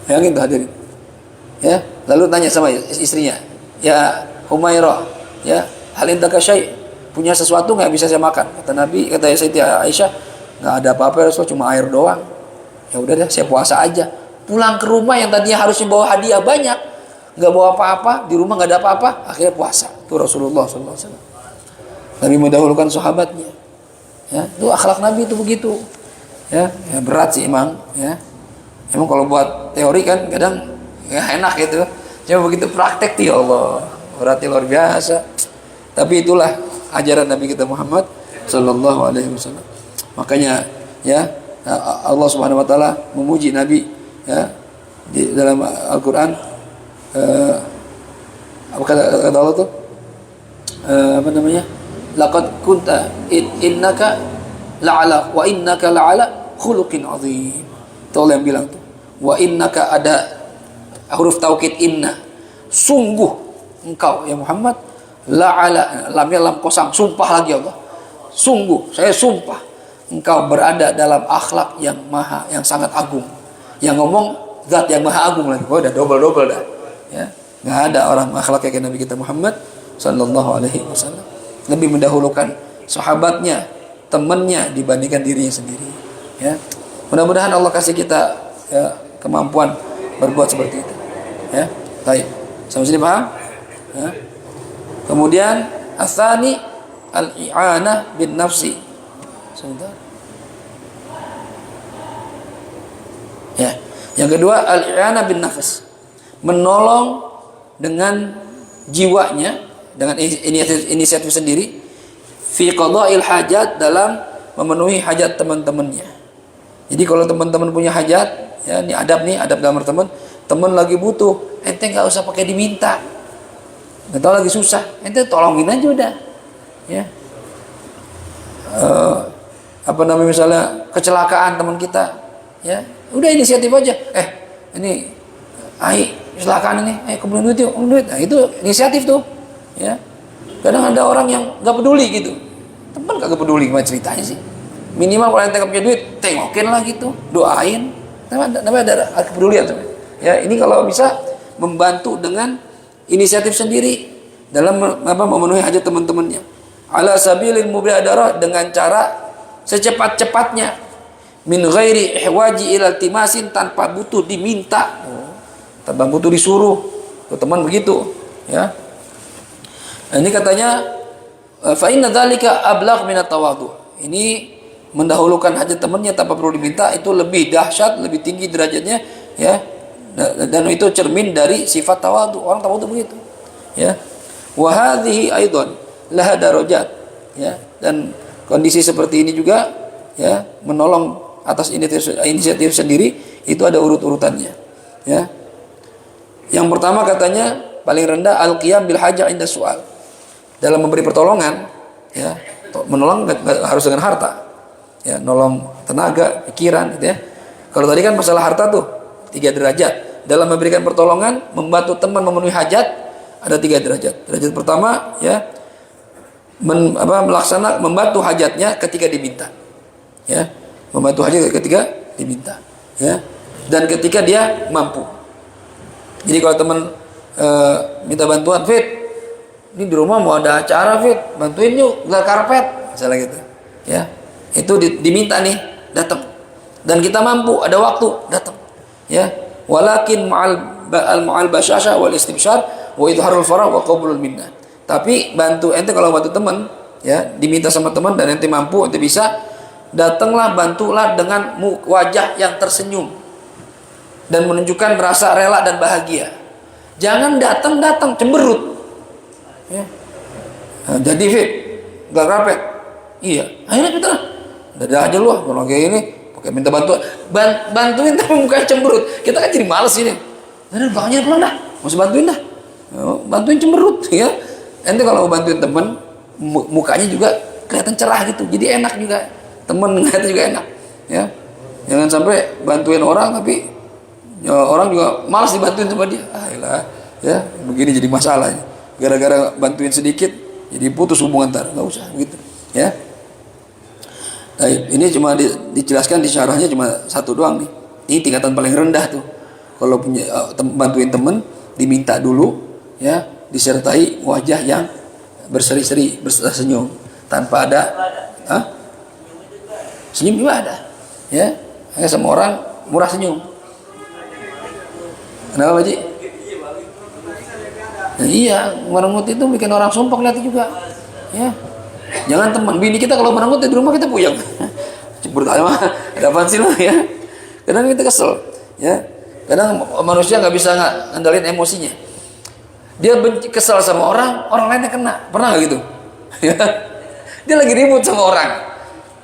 Bayangin tuh hadirin. Ya, lalu tanya sama istrinya, "Ya Humairah, ya, hal indaka syai'? Punya sesuatu enggak bisa saya makan?" Kata Nabi, kata Siti Aisyah, "Enggak ada apa-apa, Rasul, cuma air doang." Ya udah deh, saya puasa aja. Pulang ke rumah yang tadinya harusnya bawa hadiah banyak, nggak bawa apa-apa, di rumah nggak ada apa-apa, akhirnya puasa. Itu Rasulullah SAW. Nabi mendahulukan sahabatnya. Ya, itu akhlak Nabi itu begitu. Ya, ya berat sih emang. Ya, emang kalau buat teori kan kadang ya enak gitu. Cuma begitu praktek ya Allah, berarti luar biasa. Tapi itulah ajaran Nabi kita Muhammad Sallallahu Alaihi Wasallam. Makanya ya Allah Subhanahu Wa Taala memuji Nabi ya di dalam Al-Quran. Apa kata Allah tuh? Apa namanya? Laqad kunta innaka la'ala wa innaka la'ala khuluqin azim. Itu Allah yang bilang tuh. Wa innaka, ada huruf taukid inna. Sungguh engkau ya Muhammad la'ala, lamnya lam kosong, sumpah lagi Allah. Sungguh, saya sumpah engkau berada dalam akhlak yang sangat agung. Yang ngomong zat yang maha agung lagi. Oh, udah double dah. Ya, nggak ada orang akhlak kayak Nabi kita Muhammad Sallallahu Alaihi Wasallam. Lebih mendahulukan sahabatnya, temannya dibandingkan dirinya sendiri. Ya, mudah-mudahan Allah kasih kita ya, kemampuan berbuat seperti itu. Ya, baik. Sampai sini paham? Ya. Kemudian asani al-i'anah bin nafsi. Sebentar. Ya, yang kedua al-i'anah bin nafs. Menolong dengan jiwanya, dengan inisiatif sendiri fi qada'il hajat, dalam memenuhi hajat teman-temannya. Jadi kalau teman-teman punya hajat, ya ini adab dalam berteman. Teman lagi butuh, ente nggak usah pakai diminta. Nggak tahu lagi susah, ente tolongin aja udah. Ya. Apa namanya, misalnya kecelakaan teman kita, ya udah inisiatif aja. Ini kecelakaan ini, kumpulin duit yuk, duit. Nah itu inisiatif tuh, ya. Kadang ada orang yang nggak peduli gitu, teman kagak peduli gimana ceritanya sih. Minimal kalau ente punya duit, tengokin lah gitu, doain. Namanya ada kepedulian tuh. Ya, ini kalau bisa membantu dengan inisiatif sendiri dalam memenuhi hajat teman-temannya. Ala sabilil mubadarah, dengan cara secepat-cepatnya, min ghairi ihwaji ila timasin, tanpa butuh diminta, tanpa butuh disuruh. Tuh, teman begitu, ya. Nah, ini katanya fa inna dzalika ablagh min at-tawadhu. Ini mendahulukan hajat temannya tanpa perlu diminta itu lebih dahsyat, lebih tinggi derajatnya, ya. Dan itu cermin dari sifat tawadhu. Orang tawadhu begitu, ya. Wa hadhihi aidan laha darajat, ya. Dan kondisi seperti ini juga, ya, menolong atas inisiatif sendiri itu ada urut-urutannya, ya. Yang pertama katanya paling rendah al-qiyam bil hajah inda su'al. Dalam memberi pertolongan, ya, menolong harus dengan harta, ya, nolong tenaga, pikiran, gitu ya. Kalau tadi kan masalah harta tuh 3 derajat. Dalam memberikan pertolongan, membantu teman memenuhi hajat ada 3 derajat. Derajat pertama, ya, membantu hajatnya ketika diminta, ya, membantu hajat ketika diminta, ya, dan ketika dia mampu. Jadi kalau teman minta bantuan, Fit, ini di rumah mau ada acara, Fit, bantuin yuk gelar karpet, misalnya gitu, ya, itu diminta nih, datang, dan kita mampu, ada waktu, datang, ya. Walakin ma'al basyasha wal istibsyar wa idharul farah wa qabulul minnah. Tapi bantu ente, kalau bantu teman, ya, diminta sama teman dan ente mampu, ente bisa, datanglah, bantulah dengan wajah yang tersenyum dan menunjukkan rasa rela dan bahagia. Jangan datang cemberut, ya. Nah, jadi Fit, gak rapet, iya, akhirnya kita dadah aja lu, kalau kayak ini pakai minta bantuan, bantuin tapi mukanya cemberut, kita kan jadi males ini. Dadah, belakangnya pulang dah, masih bantuin dah, bantuin cemberut, ya. Ente kalau bantuin teman, mukanya juga kelihatan cerah gitu, jadi enak juga, teman ngeliatnya juga enak, ya. Jangan sampai bantuin orang tapi, ya, orang juga malas dibantuin sama dia. Ayolah, ya, begini jadi masalah. Gara-gara bantuin sedikit jadi putus hubungan, ntar nggak usah begitu, ya. Nah, ini cuma dijelaskan di syarahnya cuma 1 doang nih. Ini tingkatan paling rendah tuh. Kalau punya bantuin temen, diminta dulu, ya, disertai wajah yang berseri-seri, bersenyum tanpa ada senyum juga ada, ya. Hanya sama orang murah senyum. Kenapa, Pak Ji? Nah, iya, merengut itu bikin orang sumpah lihat juga, ya. Jangan teman bini kita kalau merengut di rumah kita puyeng. Cemburu aja mah, ada apaan sih lo, ya. Kadang kita kesel, ya. Kadang manusia nggak bisa ngendalin emosinya. Dia kesel sama orang lainnya kena. Pernah nggak gitu? Ya. Dia lagi ribut sama orang.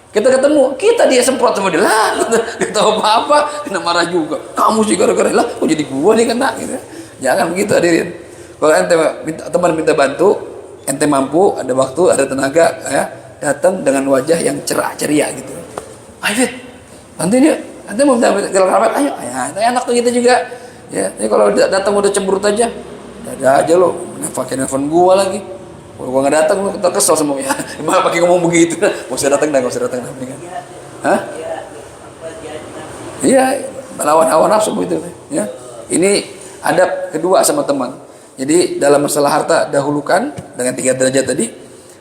Kita ketemu, dia semprot sama dia lah. Kita tahu apa-apa, kena marah juga. Kamu sih gara-gara lah, kok jadi gua nih kena gitu. Jangan begitu, hadirin. Kalau ente teman minta bantu, ente mampu, ada waktu, ada tenaga, ya, datang dengan wajah yang cerah ceria gitu. Ayo Fit, bantuin dia. Ente mau minta gelar karpet, ayo, enak tuh kita juga. Ya, ini kalau datang udah cemberut aja, ada aja lo, pakai nelfon gua lagi. Kalau gua nggak datang, lu kita kesel sama ya. Malah pakai ngomong begitu, nggak usah datang dah, Hah? Iya, melawan hawa nafsu begitu, ya. Ini adab kedua sama teman. Jadi dalam masalah harta dahulukan dengan 3 derajat tadi.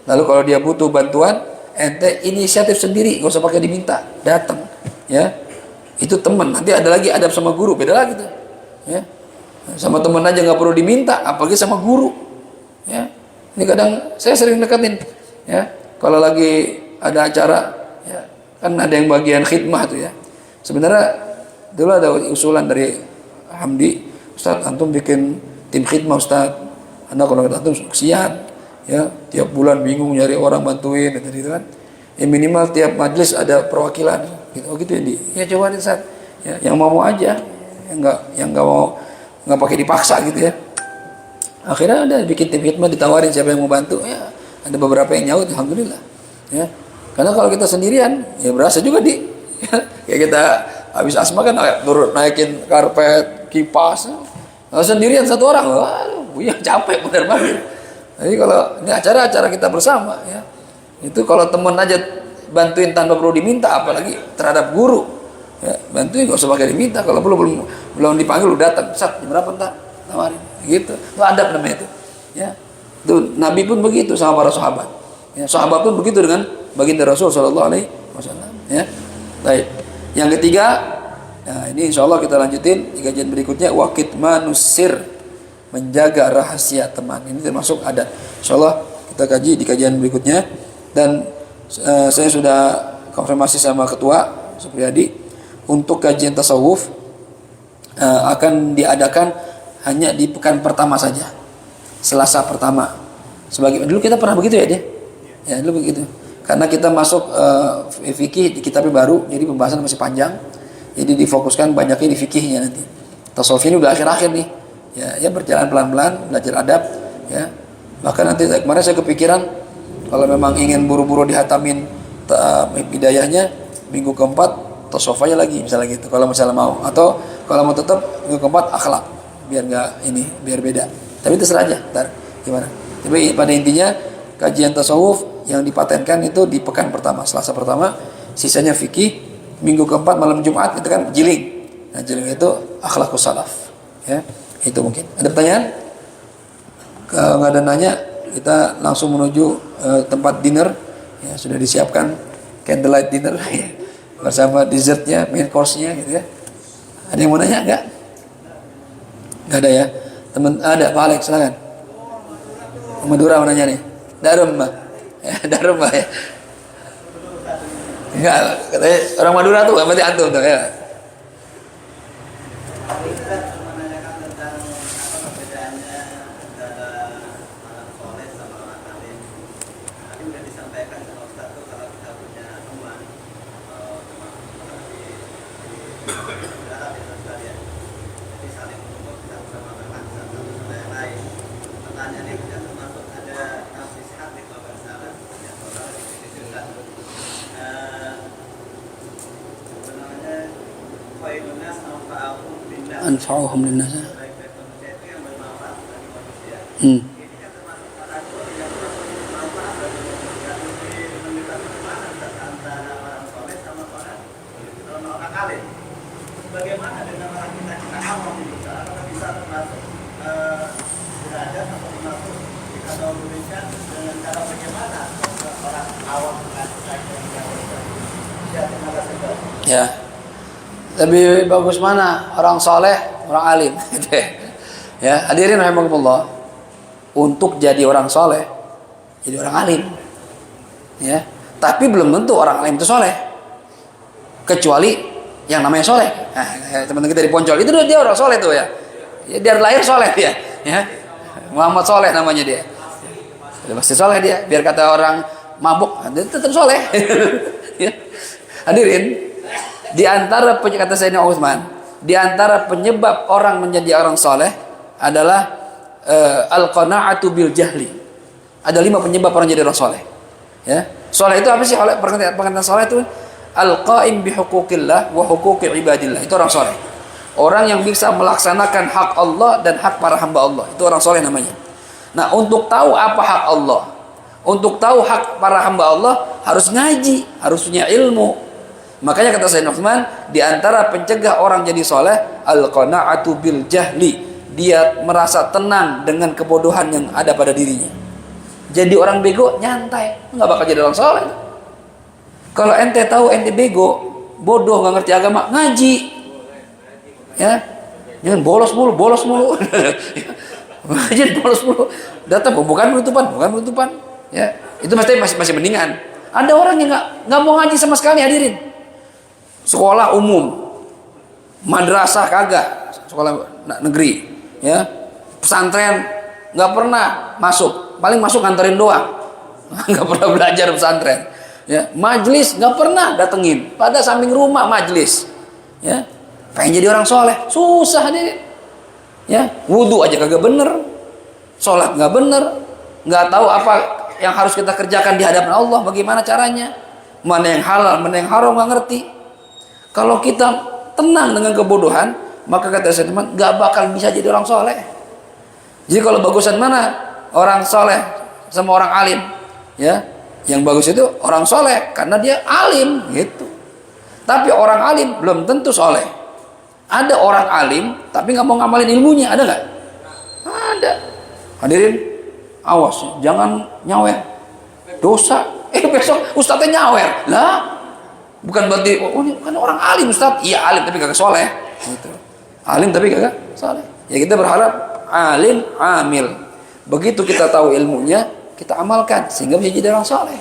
Lalu kalau dia butuh bantuan, ente inisiatif sendiri, nggak usah pakai diminta, datang, ya. Itu teman. Nanti ada lagi adab sama guru, beda lagi tuh, ya. Sama teman aja nggak perlu diminta, apalagi sama guru, ya. Ini kadang saya sering deketin, ya. Kalau lagi ada acara, ya, kan ada yang bagian khidmah tuh, ya. Sebenarnya dulu ada usulan dari Hamdi, Ustaz, antum bikin tim khidmah, Ustaz. Anda kalau antum kesian, ya, tiap bulan bingung nyari orang bantuin gitu kan. Ya minimal tiap majelis ada perwakilan gitu. Oh gitu ya, Di. Ya coba deh, Ustaz. Ya, yang mau aja, yang enggak mau, nggak pakai dipaksa gitu, ya. Akhirnya ada bikin tim khidmah, ditawarin siapa yang mau bantu, ya. Ada beberapa yang nyaut, alhamdulillah, ya. Karena kalau kita sendirian, ya berasa juga, Di. Ya, kayak kita habis asma kan turun naikin karpet, kipas. Kalau sendirian 1 orang, waduh, yang capek bener banget. Jadi kalau ini acara kita bersama, ya. Itu kalau teman aja bantuin tanpa perlu diminta, apalagi terhadap guru, ya, bantuin nggak usah pakai diminta. Kalau belum dipanggil lu datang, Sat, jam berapa entar tawarin, gitu. Itu adab namanya itu, ya. Itu Nabi pun begitu sama para sahabat, ya. Sahabat pun begitu dengan baginda Rasul Shallallahu Alaihi Wasallam, ya. Baik. Yang ketiga, nah ini insya Allah kita lanjutin di kajian berikutnya, waqit manusir, menjaga rahasia teman. Ini termasuk adab. Insya Allah kita kaji di kajian berikutnya. Dan saya sudah konfirmasi sama ketua Supriyadi untuk kajian tasawuf akan diadakan hanya di pekan pertama saja, Selasa pertama. Sebagai dulu kita pernah begitu ya dia, ya dulu begitu. Karena kita masuk fikih di kitabnya baru, jadi pembahasan masih panjang. Jadi difokuskan banyaknya di fikihnya nanti. Tasawuf ini udah akhir-akhir nih, ya berjalan pelan-pelan, belajar adab, ya. Bahkan nanti kemarin saya kepikiran kalau memang ingin buru-buru dihatamin hidayahnya minggu keempat tasawuf aja lagi misalnya gitu. Kalau misalnya mau, atau kalau mau tetap minggu keempat akhlak, biar nggak ini, biar beda. Tapi terserah aja, ntar gimana. Tapi pada intinya kajian tasawuf yang dipatenkan itu di pekan pertama, Selasa pertama, sisanya fikih, minggu keempat malam Jumat itu kan jiling. Nah, jiling itu akhlaqus salaf. Ya, itu mungkin. Ada pertanyaan? Kalau nggak ada nanya, kita langsung menuju tempat dinner. Ya, sudah disiapkan candlelight dinner bersama dessertnya, main course-nya gitu ya. Ada yang mau nanya nggak? Nggak ada ya. Teman ada, Pak Alex, silakan. Madura mau nanya nih. Darum, Mbak. Ya, Darum, Mbak ya. Enggak, katanya orang Madura tuh, berarti antum tuh ya. Anfa'uhum linnas. Bagaimana dengan orang kita awam ini? Apakah bisa termasuk derajat atau termasuk kita dahulukan dengan cara bagaimana orang awam mengatakan yang terima kasih. Ya, lebih bagus mana orang soleh, orang alim, gitu ya. Ya, hadirin rahimakumullah. Untuk jadi orang soleh, jadi orang alim, ya. Tapi belum tentu orang alim itu soleh, kecuali yang namanya soleh. Nah, teman-teman kita di Poncol itu dia orang soleh tuh ya. Dia lahir soleh dia, ya. Muhammad Soleh namanya dia. Dia pasti soleh dia. Biar kata orang mabuk, dia tetap soleh. Ya. Hadirin, di antara kata Sayyidina Utsman, di antara penyebab orang menjadi orang soleh adalah al-qana'atu bil jahli. Ada 5 penyebab orang jadi orang soleh. Ya, soleh itu apa sih? Pengertian soleh itu al-qa'im bi huquqillah wa huquqi ibadillah. Itu orang soleh. Orang yang bisa melaksanakan hak Allah dan hak para hamba Allah. Itu orang soleh namanya. Nah, untuk tahu apa hak Allah, untuk tahu hak para hamba Allah, harus ngaji, harus punya ilmu. Makanya kata Sayyidina Utsman, di antara pencegah orang jadi soleh, al-qana'atu bil jahli. Dia merasa tenang dengan kebodohan yang ada pada dirinya. Jadi orang bego nyantai, nggak bakal jadi orang soleh. Kalau ente tahu ente bego, bodoh, nggak ngerti agama, ngaji. Ya, jangan bolos mulu. Ngaji bolos mulu. Datang bukan penutupan. Ya, itu masih mendingan. Ada orang yang nggak mau ngaji sama sekali, hadirin. Sekolah umum, madrasah kagak, sekolah negeri, ya, pesantren nggak pernah masuk, paling masuk nganterin doang, nggak pernah belajar pesantren, ya, majelis nggak pernah datengin, pada samping rumah majelis, ya, pengen jadi orang soleh, susah deh, ya, wudhu aja kagak bener, sholat nggak bener, nggak tahu apa yang harus kita kerjakan di hadapan Allah, bagaimana caranya, mana yang halal, mana yang haram, nggak ngerti. Kalau kita tenang dengan kebodohan, maka kata saya teman, gak bakal bisa jadi orang soleh. Jadi kalau bagusan mana orang soleh sama orang alim, ya, yang bagus itu orang soleh karena dia alim gitu. Tapi orang alim belum tentu soleh. Ada orang alim tapi nggak mau ngamalin ilmunya, ada nggak? Ada. Hadirin, awas, jangan nyawer, dosa. Besok ustadznya nyawer lah. Bukan berarti ini kan orang alim Ustaz. Iya alim tapi kagak soleh gitu. Alim tapi kagak soleh. Ya kita berharap alim amil. Begitu kita tahu ilmunya, kita amalkan sehingga bisa jadi orang soleh.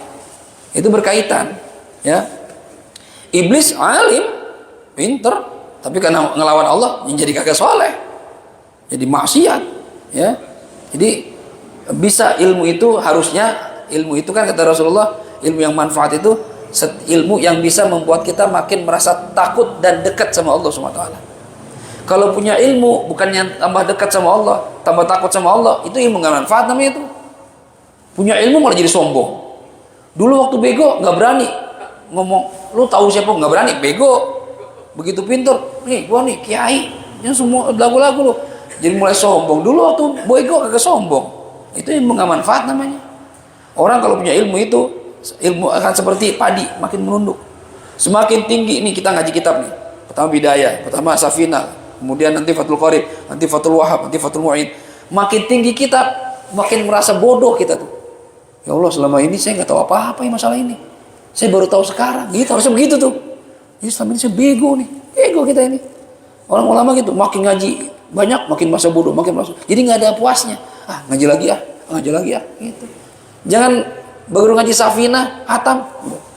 Itu berkaitan, ya. Iblis alim, pinter, tapi karena ngelawan Allah menjadi kagak soleh, jadi maksiat, ya. Jadi bisa ilmu itu harusnya, ilmu itu kan kata Rasulullah, ilmu yang manfaat itu ilmu yang bisa membuat kita makin merasa takut dan dekat sama Allah SWT. Kalau punya ilmu bukannya tambah dekat sama Allah, tambah takut sama Allah, itu ilmu nggak manfaat namanya itu. Punya ilmu malah jadi sombong. Dulu waktu bego nggak berani ngomong, lu tahu siapa, nggak berani, bego. Begitu pinter, nih gua nih kiai, yang semua lagu-lagu lu. Jadi mulai sombong. Dulu waktu bego kagak sombong. Itu ilmu nggak manfaat namanya. Orang kalau punya ilmu itu, ilmu akan seperti padi, makin menunduk. Semakin tinggi, nih kita ngaji kitab nih. Pertama Bidayah, pertama Safinah, kemudian nanti Fathul Qorib, nanti Fathul Wahab, nanti Fathul Mu'in. Makin tinggi kitab, makin merasa bodoh kita tuh. Ya Allah, selama ini saya nggak tahu apa-apa ya masalah ini. Saya baru tahu sekarang. Gitu, harusnya begitu tuh. Jadi selama ini saya bego nih. Bego kita ini. Orang ulama gitu, makin ngaji banyak, makin merasa bodoh, makin merasa. Jadi nggak ada puasnya. Ah, ngaji lagi ya, ngaji lagi ya. Gitu. Jangan baru ngaji Safinah, hatam.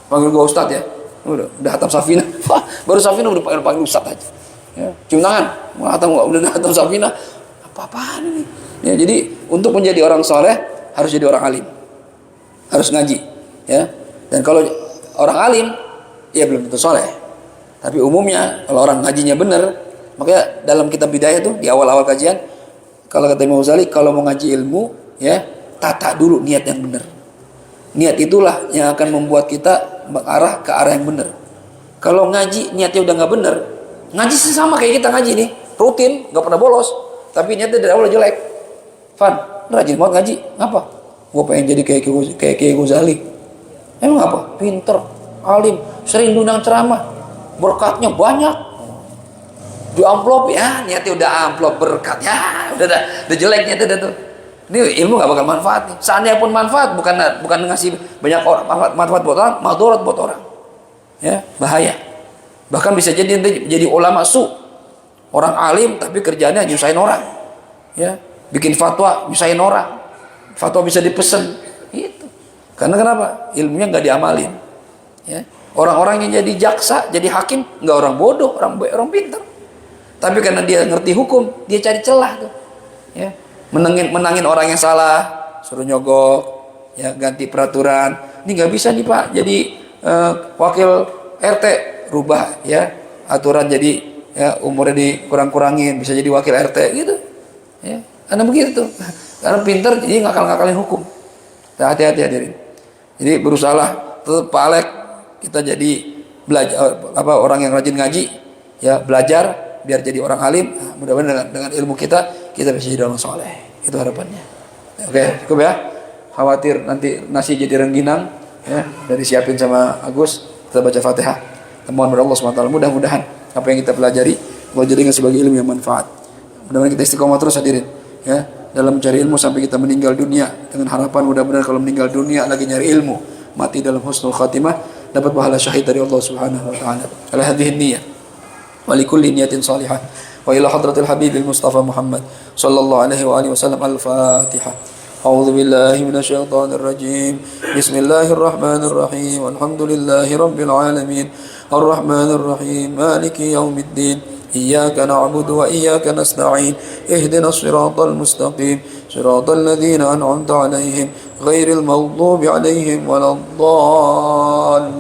Panggil gua Ustadz ya. Udah hatam Safinah. Wah, baru Safinah udah panggil Ustadz aja. Ya, cium tangan. Udah hatam Safinah. Apa-apaan ini? Ya, jadi untuk menjadi orang soleh harus jadi orang alim. Harus ngaji, ya. Dan kalau orang alim, ya belum tentu soleh. Tapi umumnya kalau orang ngajinya benar, makanya dalam kitab Bidayah tuh di awal-awal kajian, kalau kata Imam Ghazali, kalau mau ngaji ilmu, ya tata dulu niat yang benar. Niat itulah yang akan membuat kita mengarah ke arah yang benar. Kalau ngaji niatnya udah nggak benar, ngaji sih sama kayak kita ngaji nih, rutin, nggak pernah bolos, tapi niatnya dari awal jelek. Fan, rajin banget ngaji, ngapa? Gue pengen jadi kayak Ghazali. Emang apa? Pinter, alim, sering diundang ceramah, berkatnya banyak. Di amplop ya, niatnya udah amplop berkat ya, udah jelek niatnya tuh. Ini ilmu nggak bakal manfaat nih. Seandainya pun manfaat, bukan ngasih banyak orang manfaat buat orang, madharat buat orang. Ya, bahaya. Bahkan bisa jadi ulama su, orang alim tapi kerjaannya nyusahin orang. Ya, bikin fatwa nyusahin orang. Fatwa bisa dipesen, gitu. Karena kenapa? Ilmunya nggak diamalin. Ya. Orang-orang yang jadi jaksa, jadi hakim, nggak orang bodoh, orang pintar. Tapi karena dia ngerti hukum, dia cari celah tuh. Ya. Menangin orang yang salah, suruh nyogok, ya ganti peraturan. Ini nggak bisa nih Pak, jadi wakil RT rubah ya aturan, jadi ya umurnya dikurang-kurangin, bisa jadi wakil RT gitu. Ya, karena begitu tuh. Karena pintar jadi ngakal-ngakalin hukum. Hati-hati hadirin. Jadi berusahalah tetap Pak Alek, kita jadi belajar orang yang rajin ngaji, ya belajar biar jadi orang alim. Nah, mudah-mudahan dengan ilmu kita bisa jadi orang soleh. Itu harapannya. Oke, cukup ya. Khawatir nanti nasi jadi rengginang, ya dari siapin sama Agus. Kita baca Fatihah. Mohon kepada Allah SWT. Mudah-mudahan apa yang kita pelajari Allah jadikan sebagai ilmu yang manfaat. Mudah-mudahan kita istiqomah terus hadirin, ya dalam mencari ilmu sampai kita meninggal dunia dengan harapan mudah-mudahan kalau meninggal dunia lagi nyari ilmu, mati dalam husnul khatimah, dapat pahala syahid dari Allah Subhanahu wa taala. Ala hadhihi niyyah wa likulli niyatin salihah wa ila hadratil habibil mustafa Muhammad sallallahu alaihi wa alihi wasallam. Al-Fatihah. A'udzu billahi minasyaitonir rajim. Bismillahirrahmanir rahim. Alhamdulillahi rabbil alamin. Arrahmanir rahim. Maliki yaumiddin. إياك نعبد وإياك نستعين اهدنا الصراط المستقيم صراط الذين أنعمت عليهم غير المغضوب عليهم ولا الضالين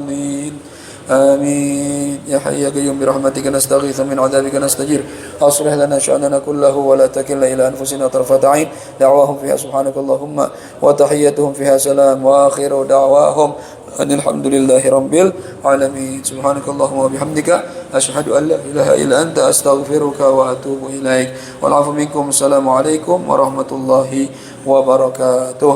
آمين يا حي يا قيوم برحمتك نستغيث من عذابك نستجير أصلح لنا شأننا كله ولا تكلنا إلى أنفسنا طرفة عين دعواهم فيها سبحانك اللهم وتحيتهم فيها سلام وآخر دعواهم أن الحمد لله رب العالمين. سبحانك اللهم وبحمدك أشهد أن لا إله إلا أنت أستغفرك وأتوب إليك والعفو منكم. السلام عليكم ورحمة الله وبركاته.